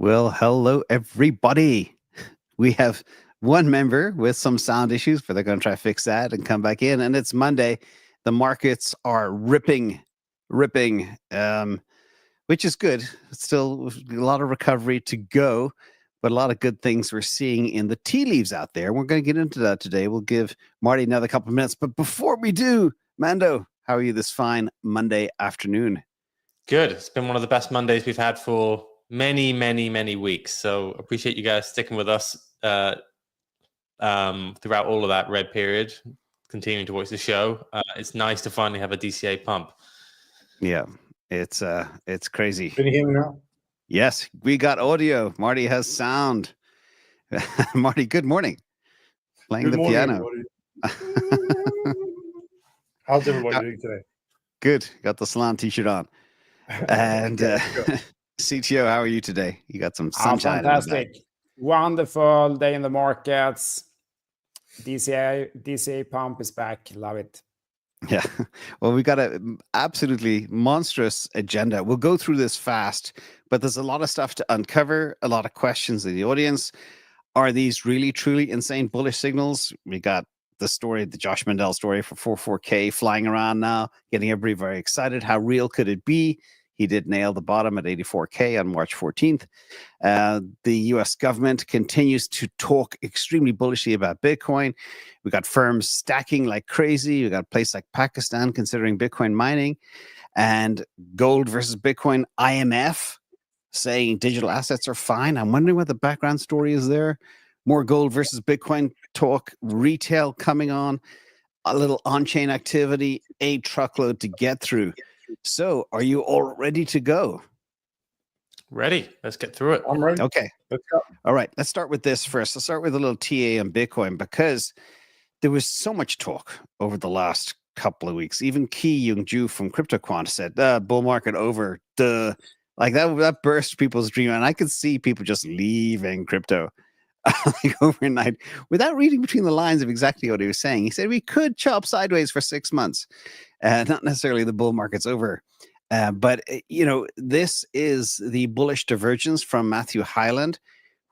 Well, hello, everybody. We have one member with some sound issues, but they're going to try to fix that and come back in. And it's Monday. The markets are ripping, which is good. Still a lot of recovery to go, but a lot of good things we're seeing in the tea leaves out there. We're going to get into that today. We'll give Marty another couple of minutes. But before we do, Mando, how are you this fine Monday afternoon? Good. It's been one of the best Mondays we've had for many weeks. So appreciate you guys sticking with us throughout all of that red period, continuing to watch the show. It's nice to finally have a DCA pump. Yeah, it's crazy. Can you hear me now? Yes, we got audio. Marty has sound. Marty, good morning. Playing the piano. How's everybody doing today? Good. Got the Solana t-shirt on. And CTO, how are you today? You got some sunshine. Fantastic. Wonderful day in the markets. DCA pump is back. Love it. Yeah. Well, we got an absolutely monstrous agenda. We'll go through this fast, but there's a lot of stuff to uncover, a lot of questions in the audience. Are these really, truly insane bullish signals? We got the story, the Josh Mandell story for 44K flying around now, getting everybody very excited. How real could it be? He did nail the bottom at 84K on March 14th. The US government continues to talk extremely bullishly about Bitcoin. We got firms stacking like crazy. We got a place like Pakistan considering Bitcoin mining, and gold versus Bitcoin. IMF saying digital assets are fine. I'm wondering what the background story is there. More gold versus Bitcoin talk, retail coming on, a little on-chain activity, a truckload to get through. So are you all ready to go? Ready. Let's get through it. I'm ready. Okay. Let's go. All right. Let's start with this first. Let's start with a little TA on Bitcoin, because there was so much talk over the last couple of weeks. Even Ki Young-ju from CryptoQuant said, bull market over. Duh. Like that burst people's dream. And I could see people just leaving crypto like overnight without reading between the lines of exactly what he was saying. He said we could chop sideways for 6 months. Not necessarily the bull market's over. But, this is the bullish divergence from Matthew Hyland,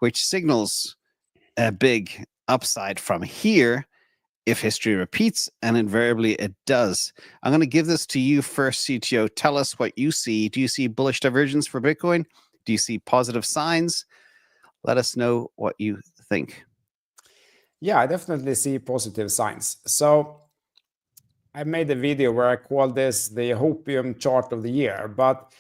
which signals a big upside from here if history repeats, and invariably it does. I'm going to give this to you first, CTO. Tell us what you see. Do you see bullish divergence for Bitcoin? Do you see positive signs? Let us know what you think. Yeah, I definitely see positive signs. So I made a video where I called this the hopium chart of the year, but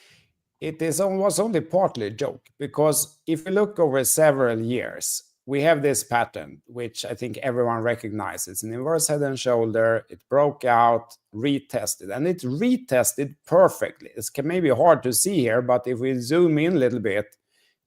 it was only partly a joke, because if you look over several years, we have this pattern, which I think everyone recognizes. An inverse head and shoulder, it broke out, retested, and it retested perfectly. It's maybe hard to see here, but if we zoom in a little bit,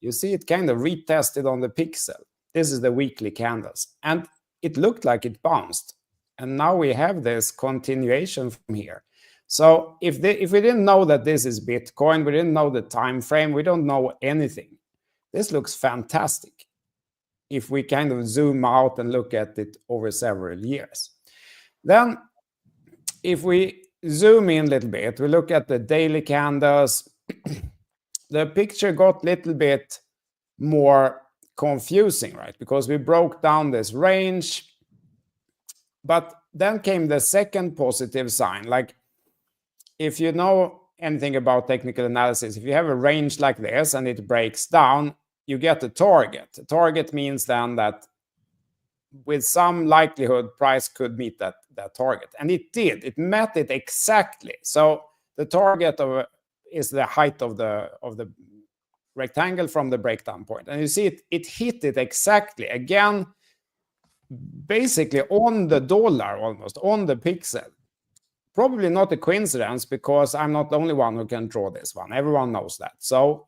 you see it kind of retested on the pixel. This is the weekly candles, and it looked like it bounced. And now we have this continuation from here. So if we didn't know that this is Bitcoin, we didn't know the time frame, we don't know anything. This looks fantastic if we kind of zoom out and look at it over several years. Then if we zoom in a little bit, we look at the daily candles, the picture got a little bit more confusing, right? Because we broke down this range. But then came the second positive sign. Like, if you know anything about technical analysis, if you have a range like this and it breaks down, you get a target. A target means then that with some likelihood, price could meet that target. And it did. It met it exactly. So the target is the height of the rectangle from the breakdown point. And you see it hit it exactly. Again, basically on the dollar, almost on the pixel. Probably not a coincidence, because I'm not the only one who can draw this one. Everyone knows that. So,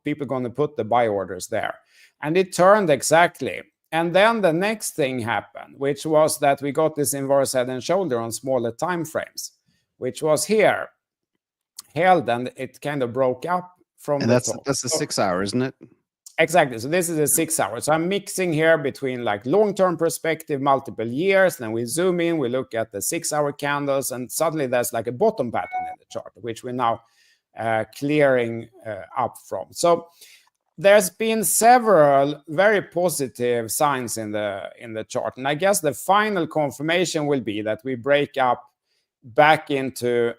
people are going to put the buy orders there. And it turned exactly. And then the next thing happened, which was that we got this inverse head and shoulder on smaller time frames, which was here, held, and it kind of broke up from the top. That's the 6 hour, isn't it? Exactly. So this is a 6 hour. So I'm mixing here between like long-term perspective, multiple years. Then we zoom in, we look at the 6 hour candles, and suddenly there's like a bottom pattern in the chart, which we're now clearing up from. So there's been several very positive signs in the chart, and I guess the final confirmation will be that we break up back into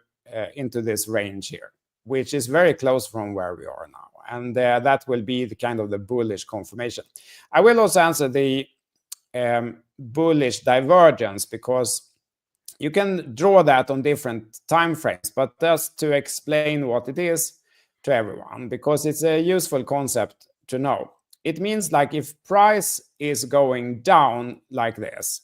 this range here, which is very close from where we are now, and that will be the kind of the bullish confirmation. I will also answer the bullish divergence, because you can draw that on different time frames, but just to explain what it is to everyone, because it's a useful concept to know. It means like if price is going down like this,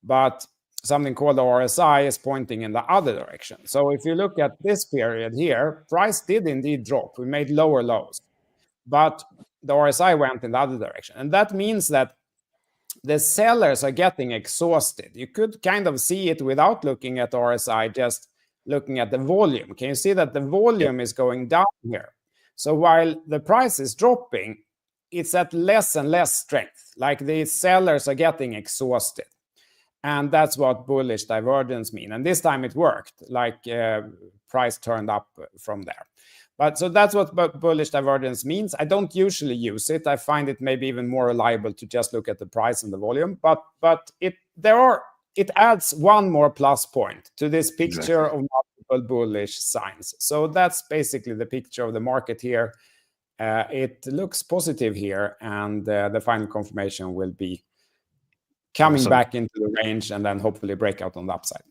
but something called the RSI is pointing in the other direction. So if you look at this period here, price did indeed drop. We made lower lows, but the RSI went in the other direction. And that means that the sellers are getting exhausted. You could kind of see it without looking at RSI, just looking at the volume. Can you see that the volume is going down here? So while the price is dropping, it's at less and less strength. Like the sellers are getting exhausted. And that's what bullish divergence mean. And this time it worked, like price turned up from there. But so that's what bullish divergence means. I don't usually use it. I find it maybe even more reliable to just look at the price and the volume. But it adds one more plus point to this picture of multiple bullish signs. So that's basically the picture of the market here. It looks positive here, and the final confirmation will be coming back into the range and then hopefully break out on the upside.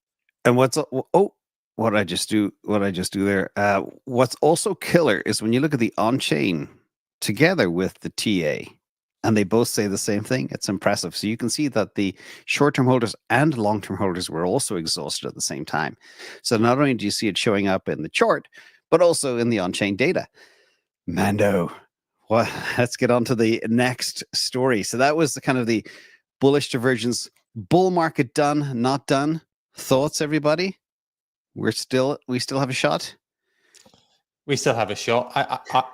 And what I just do there. What's also killer is when you look at the on-chain together with the TA, and they both say the same thing. It's impressive. So you can see that the short-term holders and long-term holders were also exhausted at the same time. So not only do you see it showing up in the chart, but also in the on-chain data. Mando, well, let's get on to the next story. So that was the kind of the bullish divergence. Bull market done, not done. Thoughts, everybody? We still have a shot. We still have a shot.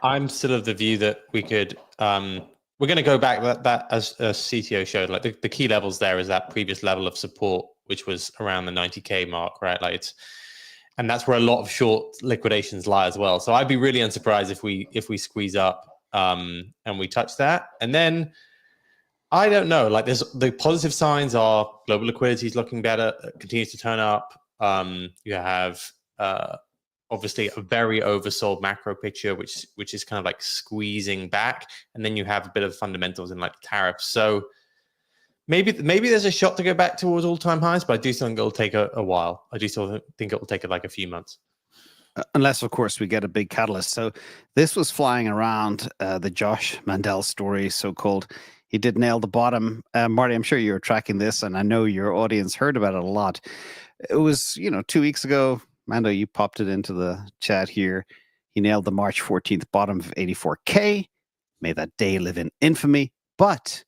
I'm still of the view that we could. We're going to go back that as CTO showed. Like the key levels there is that previous level of support, which was around the 90K mark, right? Like and that's where a lot of short liquidations lie as well. So I'd be really unsurprised if we squeeze up and we touch that. And then I don't know. Like the positive signs are global liquidity is looking better, continues to turn up. You have obviously a very oversold macro picture, which is kind of like squeezing back, and then you have a bit of fundamentals in like tariffs. So maybe there's a shot to go back towards all-time highs, but I do think it'll take a while. I do still think it will take like a few months. Unless, of course, we get a big catalyst. So this was flying around the Josh Mandell story, so-called. He did nail the bottom. Marty, I'm sure you were tracking this, and I know your audience heard about it a lot. It was, 2 weeks ago. Mando, you popped it into the chat here. He nailed the March 14th bottom of 84K. May that day live in infamy. But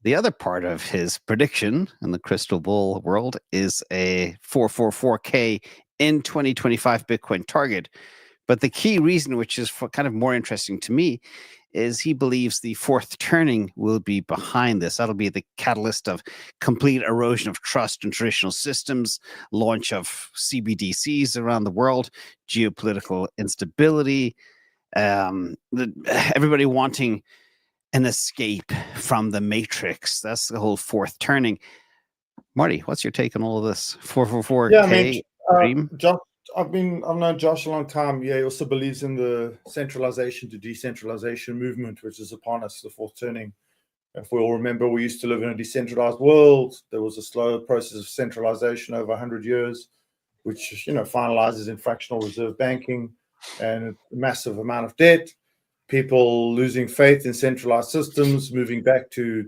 the other part of his prediction in the crystal ball world is a 444K in 2025 Bitcoin target. But the key reason, which is kind of more interesting to me, is he believes the fourth turning will be behind this. That'll be the catalyst of complete erosion of trust in traditional systems, launch of CBDCs around the world, geopolitical instability, everybody wanting an escape from the matrix. That's the whole fourth turning. Marty, what's your take on all of this? 444K dream? Josh, I've known Josh a long time. Yeah, he also believes in the centralization to decentralization movement, which is upon us, the fourth turning. If we all remember, we used to live in a decentralized world. There was a slow process of centralization over 100 years, which finalizes in fractional reserve banking and a massive amount of debt. People losing faith in centralized systems, moving back to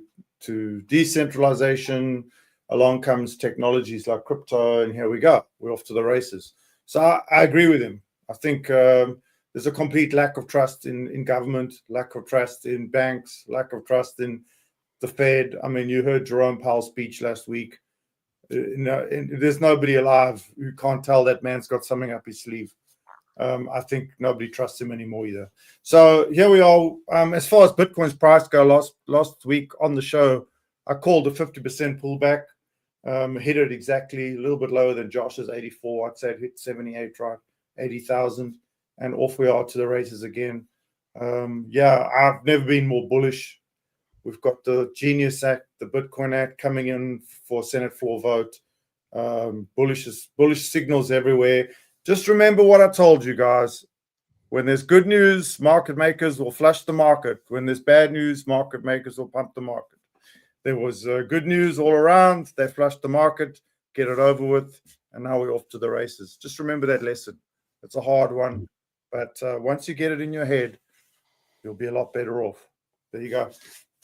decentralization. Along comes technologies like crypto, and here we go. We're off to the races. So I agree with him. I think there's a complete lack of trust in government, lack of trust in banks, lack of trust in the Fed. I mean, you heard Jerome Powell's speech last week. There's nobody alive who can't tell that man's got something up his sleeve. I think nobody trusts him anymore either. So here we are. As far as Bitcoin's price go, last week on the show, I called a 50% pullback. Hit it exactly, a little bit lower than Josh's 84. I'd say it hit 78, right? 80,000. And off we are to the races again. Yeah, I've never been more bullish. We've got the Genius Act, the Bitcoin Act coming in for Senate floor vote. Bullish signals everywhere. Just remember what I told you guys. When there's good news, market makers will flush the market. When there's bad news, market makers will pump the market. There was good news all around. They flushed the market, get it over with, and now we're off to the races. Just remember that lesson. It's a hard one, but once you get it in your head, you'll be a lot better off. There you go.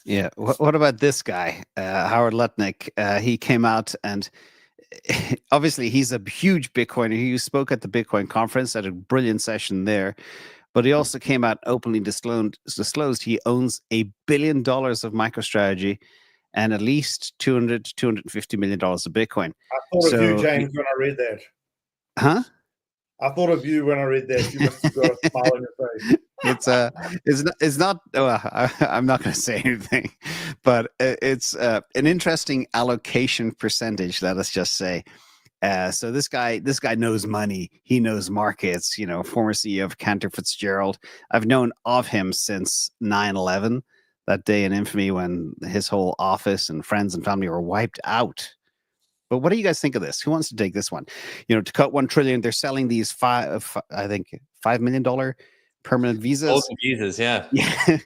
Yeah. What about this guy, Howard Lutnick? He came out and obviously he's a huge Bitcoiner. He spoke at the Bitcoin conference, had a brilliant session there. But he also came out openly disclosed he owns $1 billion of MicroStrategy and at least $200 to $250 million of Bitcoin. I thought of you, James, when I read that. Huh? I thought of you when I read that. You must have got a smile on your face. It's not. Well, I'm not going to say anything, but it's an interesting allocation percentage. Let us just say. So this guy knows money. He knows markets. You know, former CEO of Cantor Fitzgerald. I've known of him since 9/11, that day in infamy when his whole office and friends and family were wiped out. But what do you guys think of this? Who wants to take this one? You know, to cut 1 trillion, they're selling these $5 million permanent visas. Golden visas, yeah. Yeah.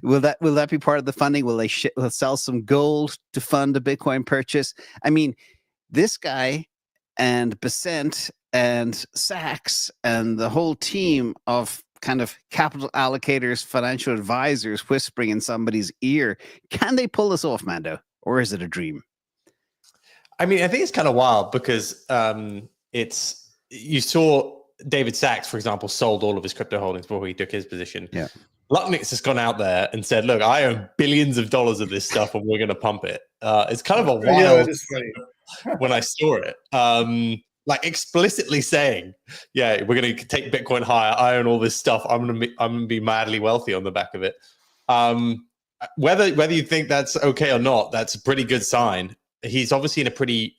Will that be part of the funding? Will they will sell some gold to fund a Bitcoin purchase? I mean, this guy and Besant and Sachs and the whole team of kind of capital allocators, financial advisors whispering in somebody's ear. Can they pull this off, Mando? Or is it a dream? I mean, I think it's kind of wild because you saw David Sachs, for example, sold all of his crypto holdings before he took his position. Yeah. Lutnick's just gone out there and said, look, I own billions of dollars of this stuff and we're going to pump it. It's kind of a wild when I saw it. Like explicitly saying, yeah, we're going to take Bitcoin higher. I own all this stuff. I'm going to be madly wealthy on the back of it. Whether you think that's okay or not, that's a pretty good sign. He's obviously in a pretty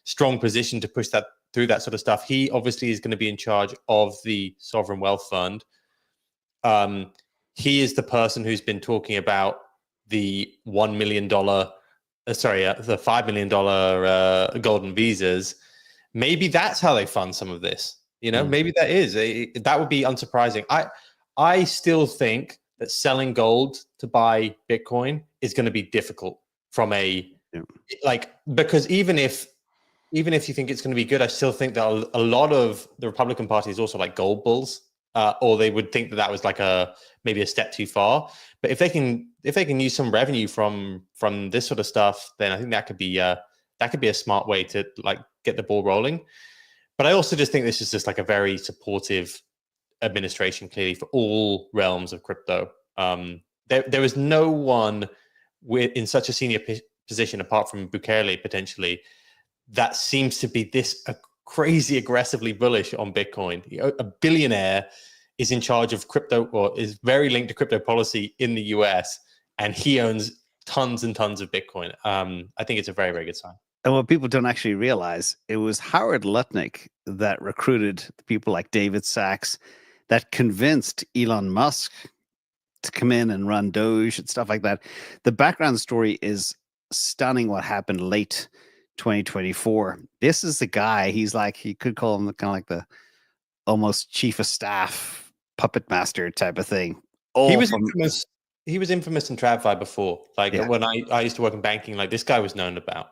strong position to push that through that sort of stuff. He obviously is going to be in charge of the Sovereign Wealth Fund. He is the person who's been talking about the $1 million, the $5 million golden visas. Maybe that's how they fund some of this. You know, maybe that is. That would be unsurprising. I still think that selling gold to buy Bitcoin is going to be difficult from because even if you think it's going to be good, I still think that a lot of the Republican Party is also like gold bulls, or they would think that was like maybe a step too far. But if they can use some revenue from this sort of stuff, then I think that could be a smart way to like get the ball rolling. But I also just think this is just like a very supportive administration, clearly, for all realms of crypto. There is no one in such a senior position apart from Bukele potentially that seems to be this crazy aggressively bullish on Bitcoin. A billionaire is in charge of crypto or is very linked to crypto policy in the US, and he owns tons and tons of Bitcoin. I think it's a very, very good sign. And what people don't actually realize, it was Howard Lutnick that recruited people like David Sachs that convinced Elon Musk to come in and run Doge and stuff like that. The background story is stunning what happened late 2024. This is the guy, he's like, you could call him kind of like the almost chief of staff, puppet master type of thing. He was infamous in TradFi before. Like when I used to work in banking, like this guy was known about.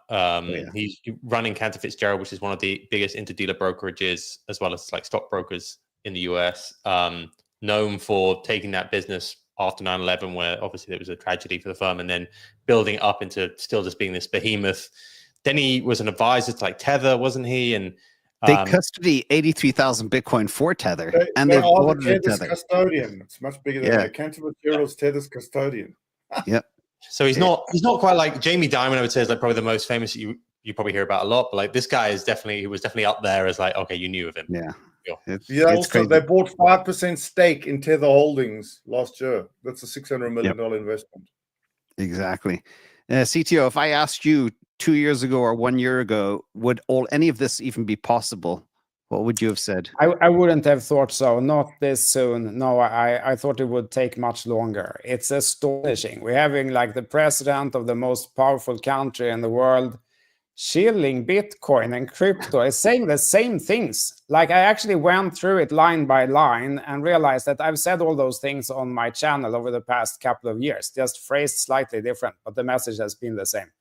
He's running Cantor Fitzgerald, which is one of the biggest interdealer brokerages, as well as like stockbrokers in the US. Known for taking that business after 9/11, where obviously there was a tragedy for the firm, and then building it up into still just being this behemoth. Then he was an advisor to like Tether, wasn't he? And they custody 83,000 Bitcoin for Tether, and they've ordered Tether. Custodian. It's much bigger than that. Cantor Fitzgerald's Tether's custodian. Yep. So he's not quite like Jamie Dimon. I would say is like probably the most famous you probably hear about a lot. But like this guy was definitely up there as like, okay, you knew of him. Yeah. Also, they bought 5% stake in Tether Holdings last year. That's a $600 million investment. Exactly. CTO, if I asked you 2 years ago or 1 year ago, would any of this even be possible What would you have said? I wouldn't have thought so. Not this soon. No, I thought it would take much longer. It's astonishing. We're having like the president of the most powerful country in the world shilling Bitcoin and crypto is saying the same things. Like I actually went through it line by line and realized that I've said all those things on my channel over the past couple of years, just phrased slightly different, but the message has been the same.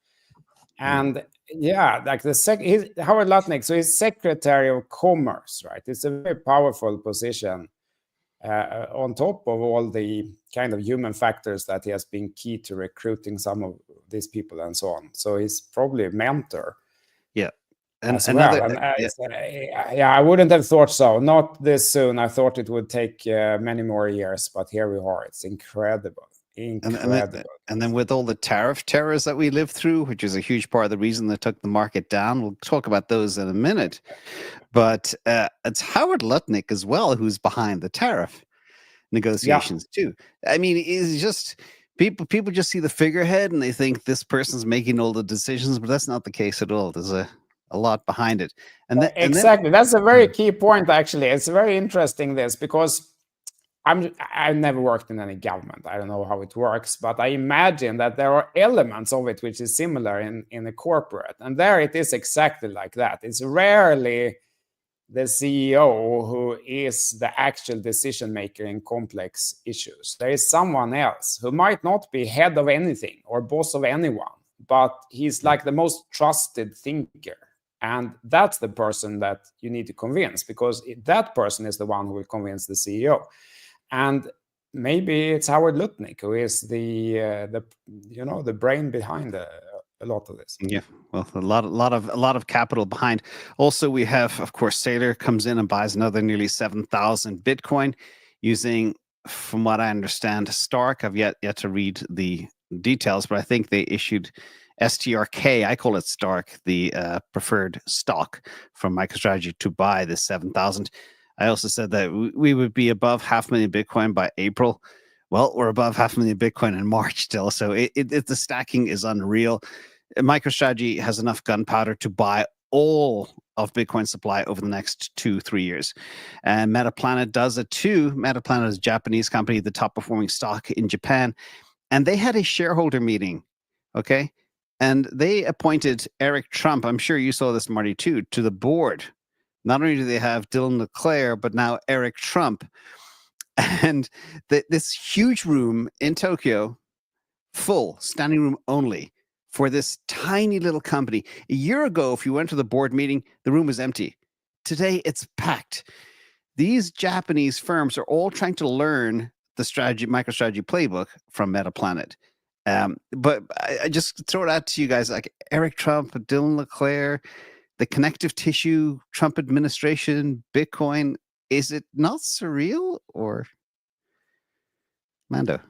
And yeah, like Howard Lutnick, so he's Secretary of Commerce, right? It's a very powerful position on top of all the kind of human factors that he has been key to recruiting some of these people and so on. So he's probably a mentor. Yeah. And another, I wouldn't have thought so. Not this soon. I thought it would take many more years, but here we are. It's incredible. Incredible. And then with all the tariff terrors that we lived through, which is a huge part of the reason that took the market down, we'll talk about those in a minute. But it's Howard Lutnick as well who's behind the tariff negotiations too. I mean, it's just people just see the figurehead and they think this person's making all the decisions, but that's not the case at all. There's a lot behind it. And exactly, that's a very key point. Actually, it's very interesting because I've never worked in any government. I don't know how it works, but I imagine that there are elements of it which is similar in a corporate. And there it is exactly like that. It's rarely the CEO who is the actual decision maker in complex issues. There is someone else who might not be head of anything or boss of anyone, but he's like the most trusted thinker. And that's the person that you need to convince, because that person is the one who will convince the CEO. And maybe it's Howard Lutnick who is the brain behind a lot of this. Yeah, well, a lot of capital behind. Also, we have, of course, Saylor comes in and buys another nearly 7,000 Bitcoin using, from what I understand, Stark. I've yet to read the details, but I think they issued STRK. I call it Stark, the preferred stock from MicroStrategy to buy this 7,000. I also said that we would be above 500,000 Bitcoin by April. Well, we're above 500,000 Bitcoin in March still. So the stacking is unreal. MicroStrategy has enough gunpowder to buy all of Bitcoin supply over the next 2-3 years. And Metaplanet does it too. Metaplanet is a Japanese company, the top performing stock in Japan. And they had a shareholder meeting, okay? And they appointed Eric Trump, I'm sure you saw this, Marty, too, to the board. Not only do they have Dylan LeClaire, but now Eric Trump. And this huge room in Tokyo, full, standing room only, for this tiny little company. A year ago, if you went to the board meeting, the room was empty. Today, it's packed. These Japanese firms are all trying to learn the MicroStrategy playbook from Metaplanet. But I just throw it out to you guys, like Eric Trump, Dylan LeClaire, the connective tissue, Trump administration, Bitcoin. Is it not surreal, or Mando?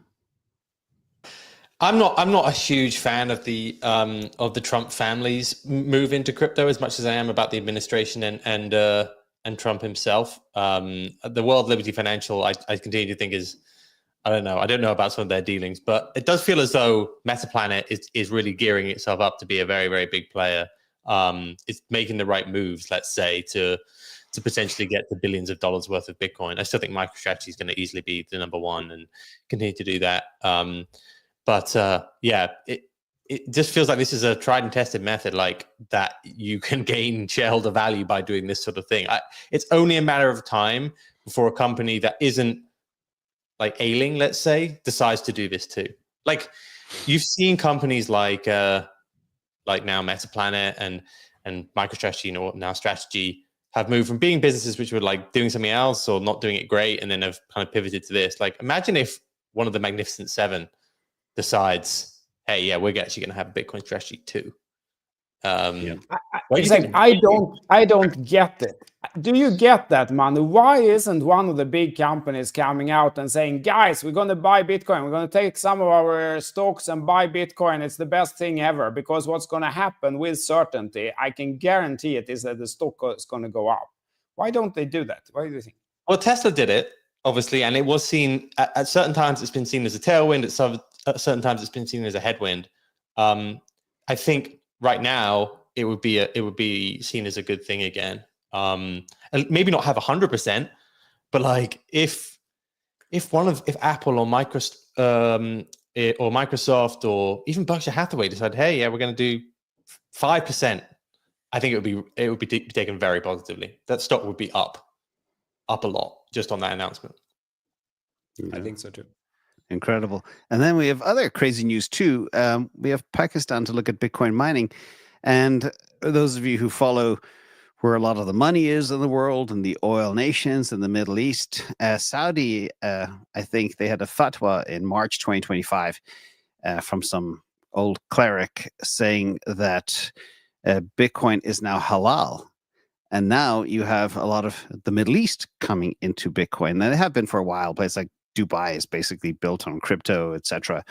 I'm not a huge fan of the Trump family's move into crypto as much as I am about the administration and Trump himself. The World Liberty Financial, I continue to think is, I don't know about some of their dealings, but it does feel as though Metaplanet is really gearing itself up to be a very, very big player. It's making the right moves, let's say, to potentially get to billions of dollars worth of Bitcoin. I still think MicroStrategy is going to easily be the number one and continue to do that. But it just feels like this is a tried and tested method, like that you can gain shareholder value by doing this sort of thing. It's only a matter of time before a company that isn't like ailing, let's say, decides to do this too. Like you've seen companies like now Metaplanet and MicroStrategy, now Strategy, have moved from being businesses which were like doing something else or not doing it great, and then have kind of pivoted to this. Like imagine if one of the Magnificent Seven decides, hey, yeah, we're actually going to have a Bitcoin strategy too. I don't get it. Do you get that, Manu? Why isn't one of the big companies coming out and saying, guys, we're going to buy Bitcoin. We're going to take some of our stocks and buy Bitcoin. It's the best thing ever, because what's going to happen with certainty, I can guarantee it, is that the stock is going to go up. Why don't they do that? What do you think? Well, Tesla did it, obviously, and it was seen at certain times, it's been seen as a tailwind. At certain times, it's been seen as a headwind. I think right now it would be seen as a good thing again. maybe not have 100%, but like if Apple or Microsoft or even Berkshire Hathaway decide, hey, yeah, we're going to do 5%, I think it would be taken very positively. That stock would be up a lot just on that announcement. I think so too. Incredible. And then we have other crazy news too. We have Pakistan to look at Bitcoin mining. And those of you who follow where a lot of the money is in the world and the oil nations in the Middle East, Saudi, I think they had a fatwa in March 2025 from some old cleric saying that Bitcoin is now halal. And now you have a lot of the Middle East coming into Bitcoin. And they have been for a while. Places like Dubai is basically built on crypto, etc.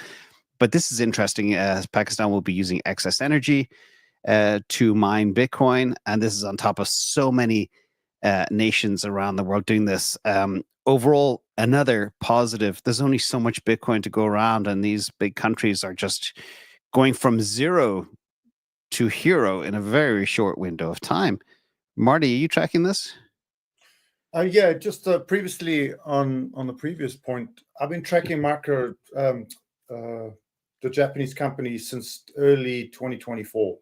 But this is interesting. Pakistan will be using excess energy to mine Bitcoin. And this is on top of so many nations around the world doing this. Overall, another positive. There's only so much Bitcoin to go around. And these big countries are just going from zero to hero in a very short window of time. Marty, are you tracking this? Yeah, just previously on the previous point, I've been tracking the Japanese companies since early 2024,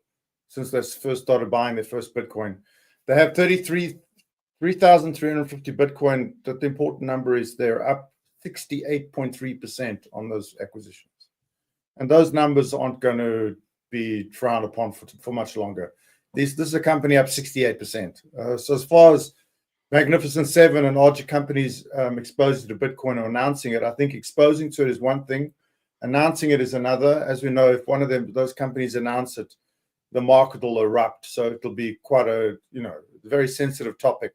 since they first started buying their first Bitcoin. They have 3,350 Bitcoin. That the important number is they're up 68.3% on those acquisitions. And those numbers aren't going to be frowned upon for much longer. This is a company up 68%. So as far as Magnificent Seven and larger companies exposed to Bitcoin or announcing it, I think exposing to it is one thing. Announcing it is another. As we know, if one of those companies announce it, the market will erupt. So it'll be quite a very sensitive topic.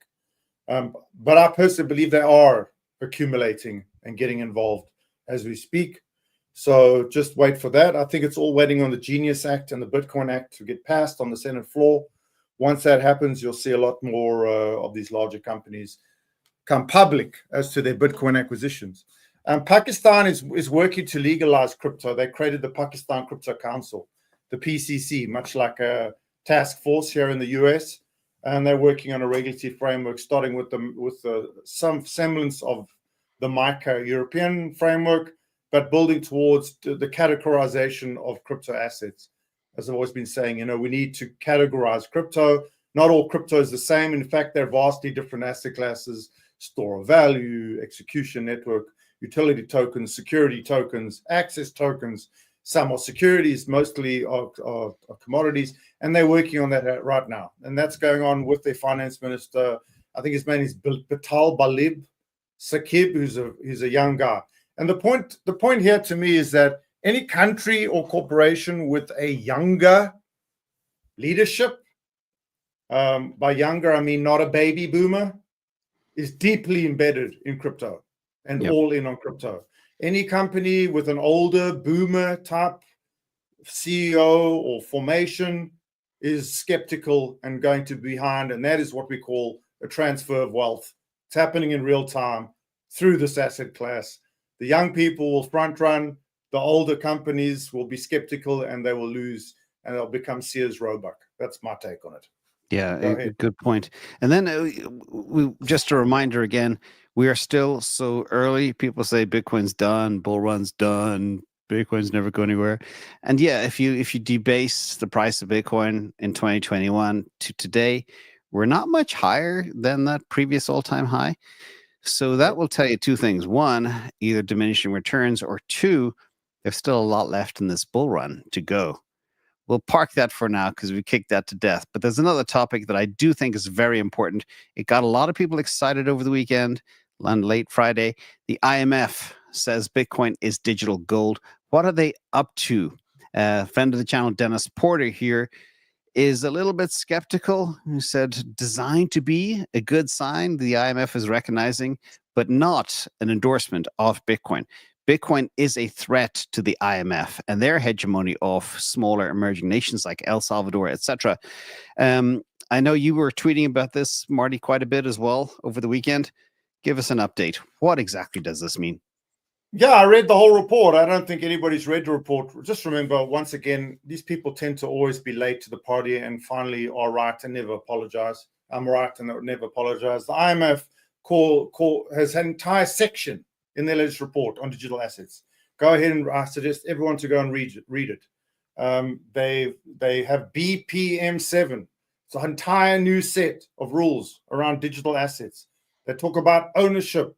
But I personally believe they are accumulating and getting involved as we speak. So just wait for that. I think it's all waiting on the Genius Act and the Bitcoin Act to get passed on the Senate floor. Once that happens, you'll see a lot more of these larger companies come public as to their Bitcoin acquisitions. Pakistan is working to legalize crypto. They created the Pakistan Crypto Council, the PCC, much like a task force here in the US. And they're working on a regulatory framework, starting with some semblance of the MiCA European framework, but building towards the categorization of crypto assets. As I've always been saying, we need to categorize crypto. Not all crypto is the same. In fact, they're vastly different asset classes: store of value, execution network, utility tokens, security tokens, access tokens. Some are securities, mostly are commodities, and they're working on that right now. And that's going on with their finance minister. I think his name is Batal Balib Sakib, who's a young guy. And the point here to me is that any country or corporation with a younger leadership, by younger I mean not a baby boomer, is deeply embedded in crypto and all in on crypto. Any company with an older boomer type CEO or formation is skeptical and going to be behind, and that is what we call a transfer of wealth. It's happening in real time through this asset class. The young people will front run, the older companies will be skeptical, and they will lose, and they'll become Sears Roebuck. That's my take on it. Yeah, good point. And then just a reminder again, we are still so early. People say Bitcoin's done, bull run's done, Bitcoin's never go anywhere. And yeah, if you debase the price of Bitcoin in 2021 to today, we're not much higher than that previous all-time high. So that will tell you two things. One, either diminishing returns, or two, there's still a lot left in this bull run to go. We'll park that for now because we kicked that to death. But there's another topic that I do think is very important. It got a lot of people excited over the weekend and late Friday. The IMF says Bitcoin is digital gold. What are they up to? Friend of the channel, Dennis Porter here, is a little bit skeptical. He said, designed to be a good sign, the IMF is recognizing, but not an endorsement of Bitcoin. Bitcoin is a threat to the IMF and their hegemony of smaller emerging nations like El Salvador, etc. I know you were tweeting about this, Marty, quite a bit as well over the weekend. Give us an update. What exactly does this mean? Yeah, I read the whole report. I don't think anybody's read the report. Just remember, once again, these people tend to always be late to the party and finally are right and never apologize. I'm right and I would never apologize. The IMF has an entire section in their latest report on digital assets. Go ahead, and I suggest everyone to go and read it. They have BPM7. It's an entire new set of rules around digital assets. They talk about ownership.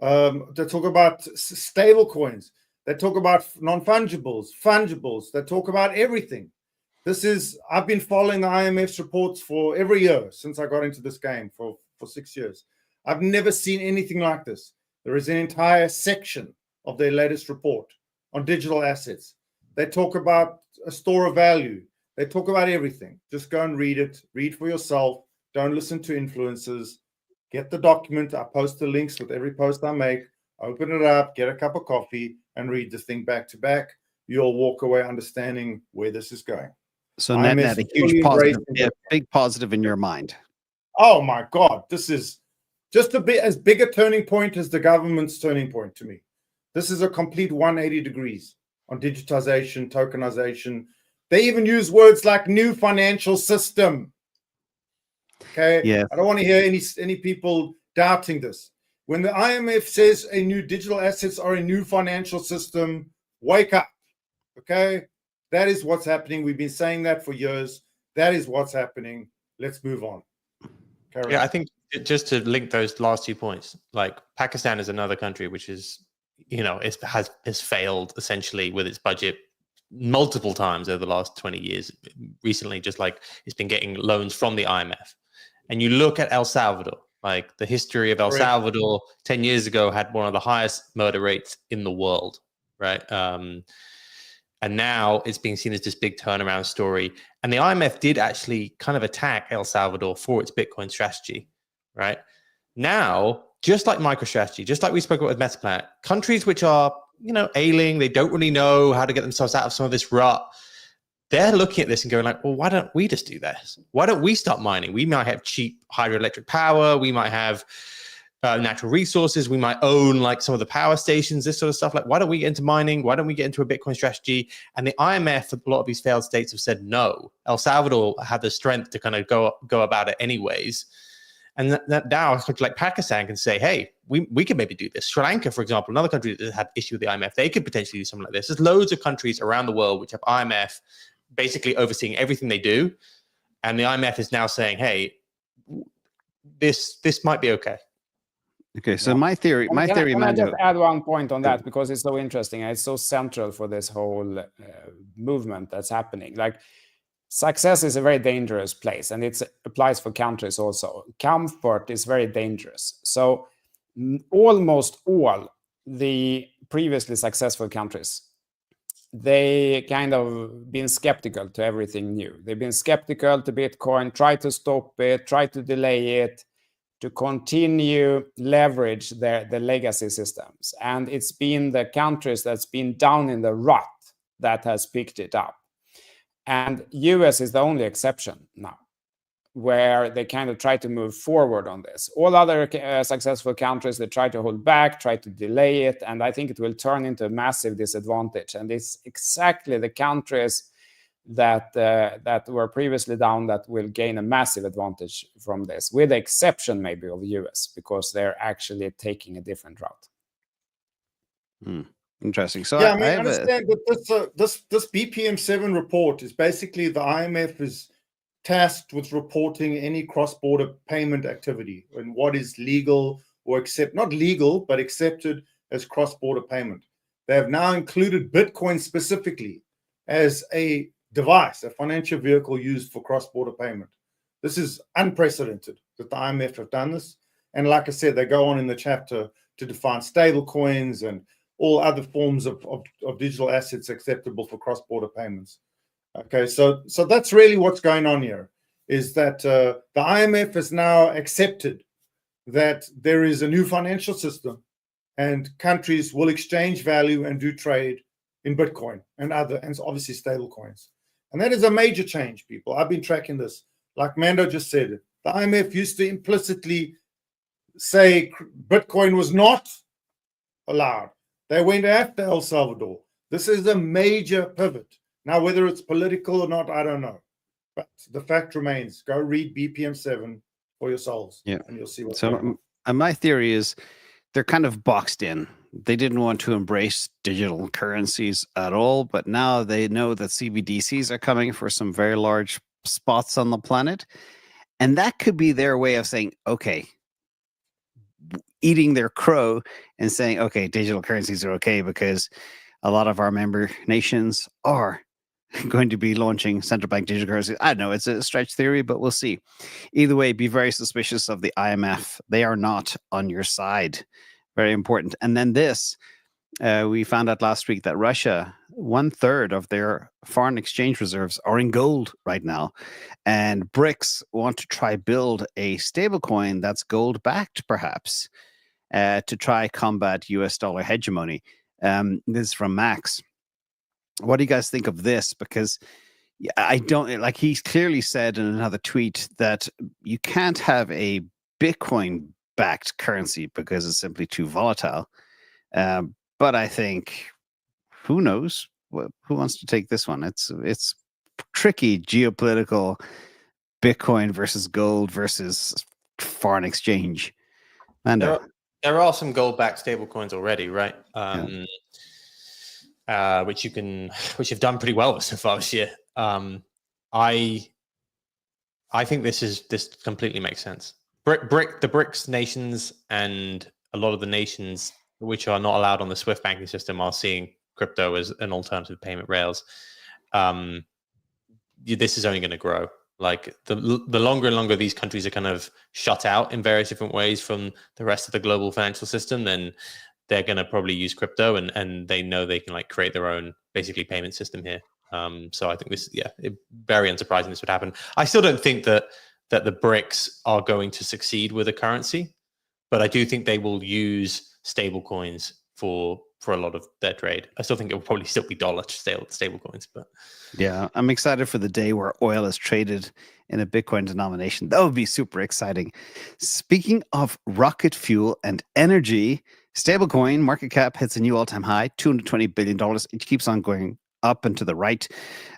They talk about stable coins. They talk about non-fungibles, fungibles. They talk about everything. I've been following the IMF's reports for every year since I got into this game for 6 years. I've never seen anything like this. There is an entire section of their latest report on digital assets. They talk about a store of value. They talk about everything. Just go and read it. Read for yourself. Don't listen to influencers. Get the document. I post the links with every post I make. Open it up, get a cup of coffee, and read the thing back to back. You'll walk away understanding where this is going. So net, a huge positive, big positive in your mind. Oh my God, this is just as big a turning point as the government's turning point to me. This is a complete 180 degrees on digitization, tokenization. They even use words like new financial system. Okay, yeah. I don't want to hear any people doubting this. When the IMF says a new digital assets are a new financial system, wake up. Okay, that is what's happening. We've been saying that for years. That is what's happening. Let's move on. I think just to link those last 2 points, like Pakistan is another country which is, has failed essentially with its budget multiple times over the last 20 years. Recently, just like it's been getting loans from the IMF. And you look at El Salvador, like the history of El Salvador 10 years ago had one of the highest murder rates in the world, right? And now it's being seen as this big turnaround story. And the IMF did actually kind of attack El Salvador for its Bitcoin strategy, right? Now, just like MicroStrategy, just like we spoke about with Metaplanet, countries which are, ailing, they don't really know how to get themselves out of some of this rut, they're looking at this and going like, well, why don't we just do this? Why don't we start mining? We might have cheap hydroelectric power. We might have natural resources. We might own like some of the power stations, this sort of stuff. Like, why don't we get into mining? Why don't we get into a Bitcoin strategy? And the IMF, a lot of these failed states have said no. El Salvador had the strength to kind of go about it anyways. And that now, like Pakistan can say, hey, we can maybe do this. Sri Lanka, for example, another country that had issue with the IMF, they could potentially do something like this. There's loads of countries around the world which have IMF basically overseeing everything they do. And the IMF is now saying, hey, this might be okay. Okay, so my theory, Can I just add one point on that, because it's so interesting and it's so central for this whole movement that's happening. Like, success is a very dangerous place, and it applies for countries also. Comfort is very dangerous. So almost all the previously successful countries, they kind of been skeptical to everything new. They've been skeptical to Bitcoin, try to stop it, try to delay it, to continue leverage the legacy systems. And it's been the countries that's been down in the rut that has picked it up. And US is the only exception now, where they kind of try to move forward on this. All other successful countries, they try to hold back, try to delay it, and I think it will turn into a massive disadvantage. And it's exactly the countries that were previously down that will gain a massive advantage from this, with the exception maybe of the US, because they're actually taking a different route. Interesting. So yeah, I understand that this BPM7 report is basically the IMF is tasked with reporting any cross-border payment activity and what is legal or not legal, but accepted as cross-border payment. They have now included Bitcoin specifically as a device, a financial vehicle used for cross-border payment. This is unprecedented that the IMF have done this. And like I said, they go on in the chapter to define stable coins and all other forms of digital assets acceptable for cross-border payments. Okay, so that's really what's going on here, is that the IMF has now accepted that there is a new financial system and countries will exchange value and do trade in Bitcoin and obviously stable coins. And that is a major change, people. I've been tracking this. Like Mando just said, the IMF used to implicitly say Bitcoin was not allowed. They went after El Salvador. This is a major pivot. Now, whether it's political or not, I don't know. But the fact remains, go read BPM7. for your souls. Yeah. And you'll see what's So going on. my theory is they're kind of boxed in. They didn't want to embrace digital currencies at all, but now they know that CBDCs are coming for some very large spots on the planet. And that could be their way of saying, okay, eating their crow and saying, okay, digital currencies are okay because a lot of our member nations are going to be launching central bank digital currencies. I don't know, it's a stretch theory, but we'll see. Either way, be very suspicious of the IMF. They are not on your side. Very important. And then this, we found out last week that Russia, 1/3 of their foreign exchange reserves are in gold right now. And BRICS want to try build a stablecoin that's gold backed, perhaps, to try combat US dollar hegemony. This is from Max. What do you guys think of this? Because I don't, like, he clearly said in another tweet that you can't have a Bitcoin backed currency because it's simply too volatile. But I think, who knows? Who wants to take this one? It's tricky geopolitical Bitcoin versus gold versus foreign exchange. Mando. There are some gold-backed stablecoins already, right? Which you've done pretty well with so far this year. I think this completely makes sense. The BRICS nations and a lot of the nations which are not allowed on the SWIFT banking system are seeing crypto as an alternative payment rails. This is only going to grow. Like the longer and longer these countries are kind of shut out in various different ways from the rest of the global financial system, then they're going to probably use crypto, and they know they can like create their own basically payment system here. So I think this, very unsurprising this would happen. I still don't think that the BRICS are going to succeed with a currency, but I do think they will use stable coins for a lot of their trade. I still think it will probably still be dollar stable coins, but yeah, I'm excited for the day where oil is traded in a Bitcoin denomination. That would be super exciting. Speaking of rocket fuel and energy, stablecoin market cap hits a new all-time high, $220 billion. It keeps on going up and to the right.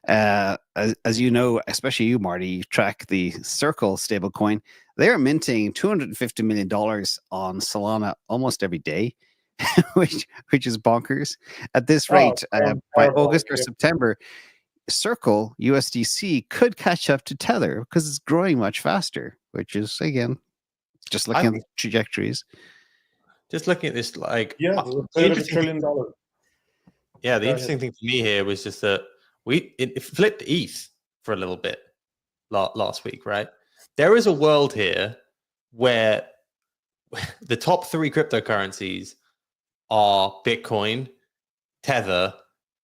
As you know, especially you, Marty, you track the Circle stablecoin. They are minting $250 million on Solana almost every day, which is bonkers. At this rate, by August or September, Circle USDC could catch up to Tether because it's growing much faster, which is, again, just looking at the trajectories. Just looking at this, like, $1 trillion. Yeah, the interesting thing for me here was just that it flipped ETH for a little bit last week, right? There is a world here where the top 3 cryptocurrencies are Bitcoin, Tether,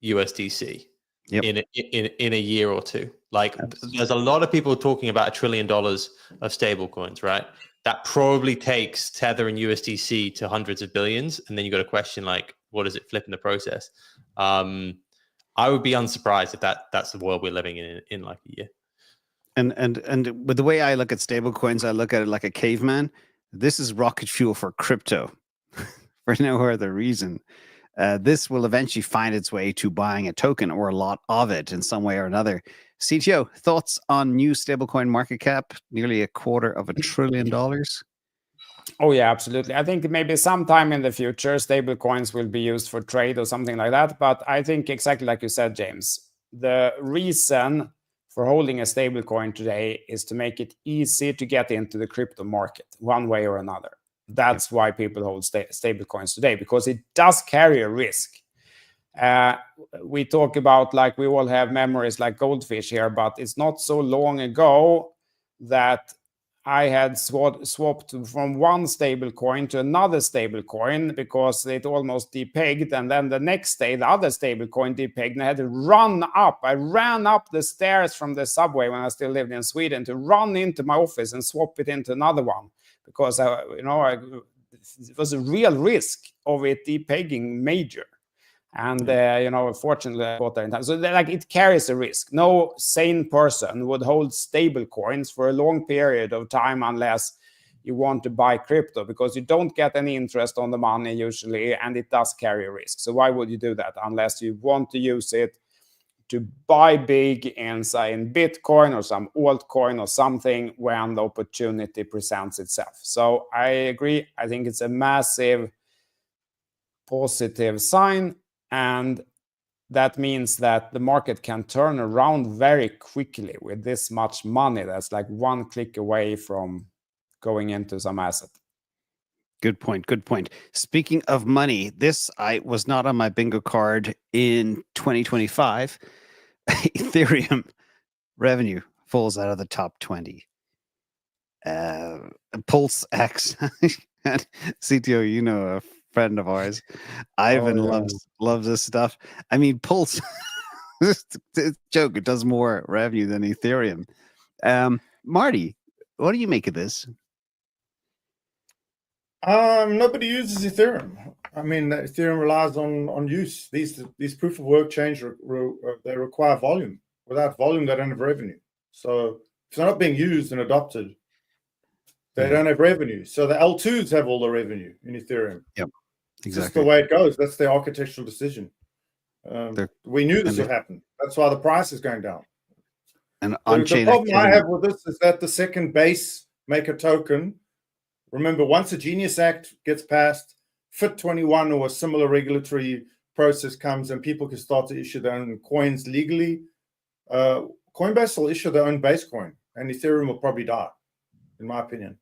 USDC. Yep. In a year or two. Like, there's a lot of people talking about $1 trillion of stable coins, right? That probably takes Tether and USDC to hundreds of billions, and then you got a question like, what does it flip in the process? I would be unsurprised if that's the world we're living in like a year. And with the way I look at stable coins, I look at it like a caveman. This is rocket fuel for crypto for no other reason. This will eventually find its way to buying a token or a lot of it in some way or another. CTO, thoughts on new stablecoin market cap? Nearly $250 billion. Oh yeah, absolutely. I think maybe sometime in the future, stable coins will be used for trade or something like that. But I think exactly like you said, James, the reason for holding a stable coin today is to make it easy to get into the crypto market one way or another. That's why people hold stable coins today, because it does carry a risk. We talk about, like, we all have memories like goldfish here, but it's not so long ago that I had swapped from one stable coin to another stable coin because it almost depegged, and then the next day the other stable coin depegged, and I had to run up. I ran up the stairs from the subway when I still lived in Sweden to run into my office and swap it into another one, because it was a real risk of it depegging major. And fortunately, I got there in time. So it carries a risk. No sane person would hold stable coins for a long period of time unless you want to buy crypto, because you don't get any interest on the money usually, and it does carry a risk. So why would you do that unless you want to use it to buy big in, say, in Bitcoin or some altcoin or something when the opportunity presents itself. So I agree. I think it's a massive positive sign, and that means that the market can turn around very quickly with this much money. That's like one click away from going into some asset. Good point. Good point. Speaking of money, this was not on my bingo card in 2025. Ethereum revenue falls out of the top 20. Pulse X, CTO, you know, a friend of ours, Ivan loves this stuff. I mean, Pulse, it's a joke. It does more revenue than Ethereum. Marty, what do you make of this? Nobody uses Ethereum. I mean, Ethereum relies on use. These proof of work chains they require volume. Without volume, they don't have revenue. So if they're not being used and adopted, they don't have revenue. So the L2s have all the revenue in Ethereum. Yep, exactly. It's just the way it goes. That's their architectural decision. We knew this would happen. That's why the price is going down. And on-chain the problem activity. I have with this is that the second base maker token. Remember, once the Genius Act gets passed, FIT 21 or a similar regulatory process comes and people can start to issue their own coins legally, Coinbase will issue their own base coin and Ethereum will probably die, in my opinion.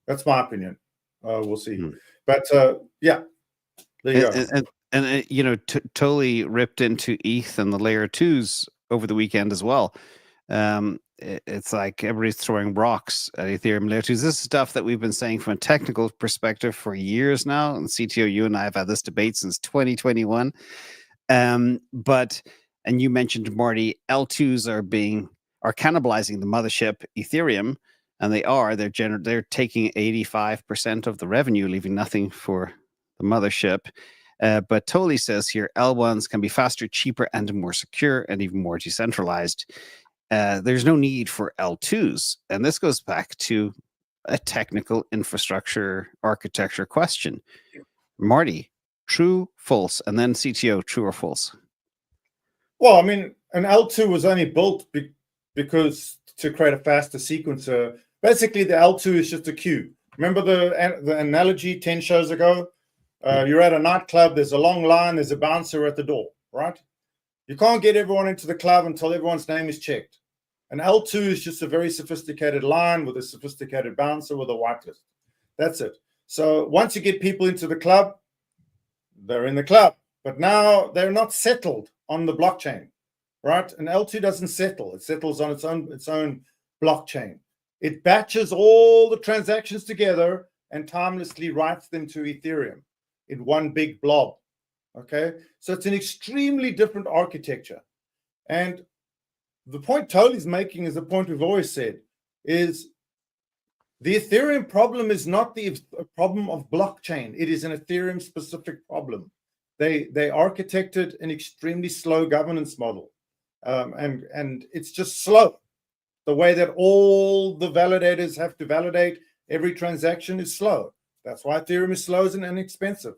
That's my opinion. We'll see. But yeah, there you go. And you know, totally ripped into ETH and the layer 2s over the weekend as well. It's like everybody's throwing rocks at Ethereum layer 2s. This is stuff that we've been saying from a technical perspective for years now. And CTO, you and I have had this debate since 2021. And you mentioned, Marty, L2s are cannibalizing the mothership Ethereum, and they're taking 85% of the revenue, leaving nothing for the mothership. But Toli says here, L1s can be faster, cheaper, and more secure, and even more decentralized. There's no need for L2s. And this goes back to a technical infrastructure architecture question. Marty, true, false, and then CTO, true or false? Well, I mean, an L2 was only built because to create a faster sequencer. Basically, the L2 is just a queue. Remember the analogy 10 shows ago? You're at a nightclub, there's a long line, there's a bouncer at the door, right? You can't get everyone into the club until everyone's name is checked. An L2 is just a very sophisticated line with a sophisticated bouncer with a whitelist. That's it. So once you get people into the club, they're in the club. But now they're not settled on the blockchain, right? An L2 doesn't settle. It settles on its own blockchain. It batches all the transactions together and timelessly writes them to Ethereum in one big blob. Okay, so it's an extremely different architecture. And the point Toli's making is the point we've always said, is the Ethereum problem is not the problem of blockchain. It is an Ethereum specific problem. They architected an extremely slow governance model. And it's just slow. The way that all the validators have to validate every transaction is slow. That's why Ethereum is slow and inexpensive.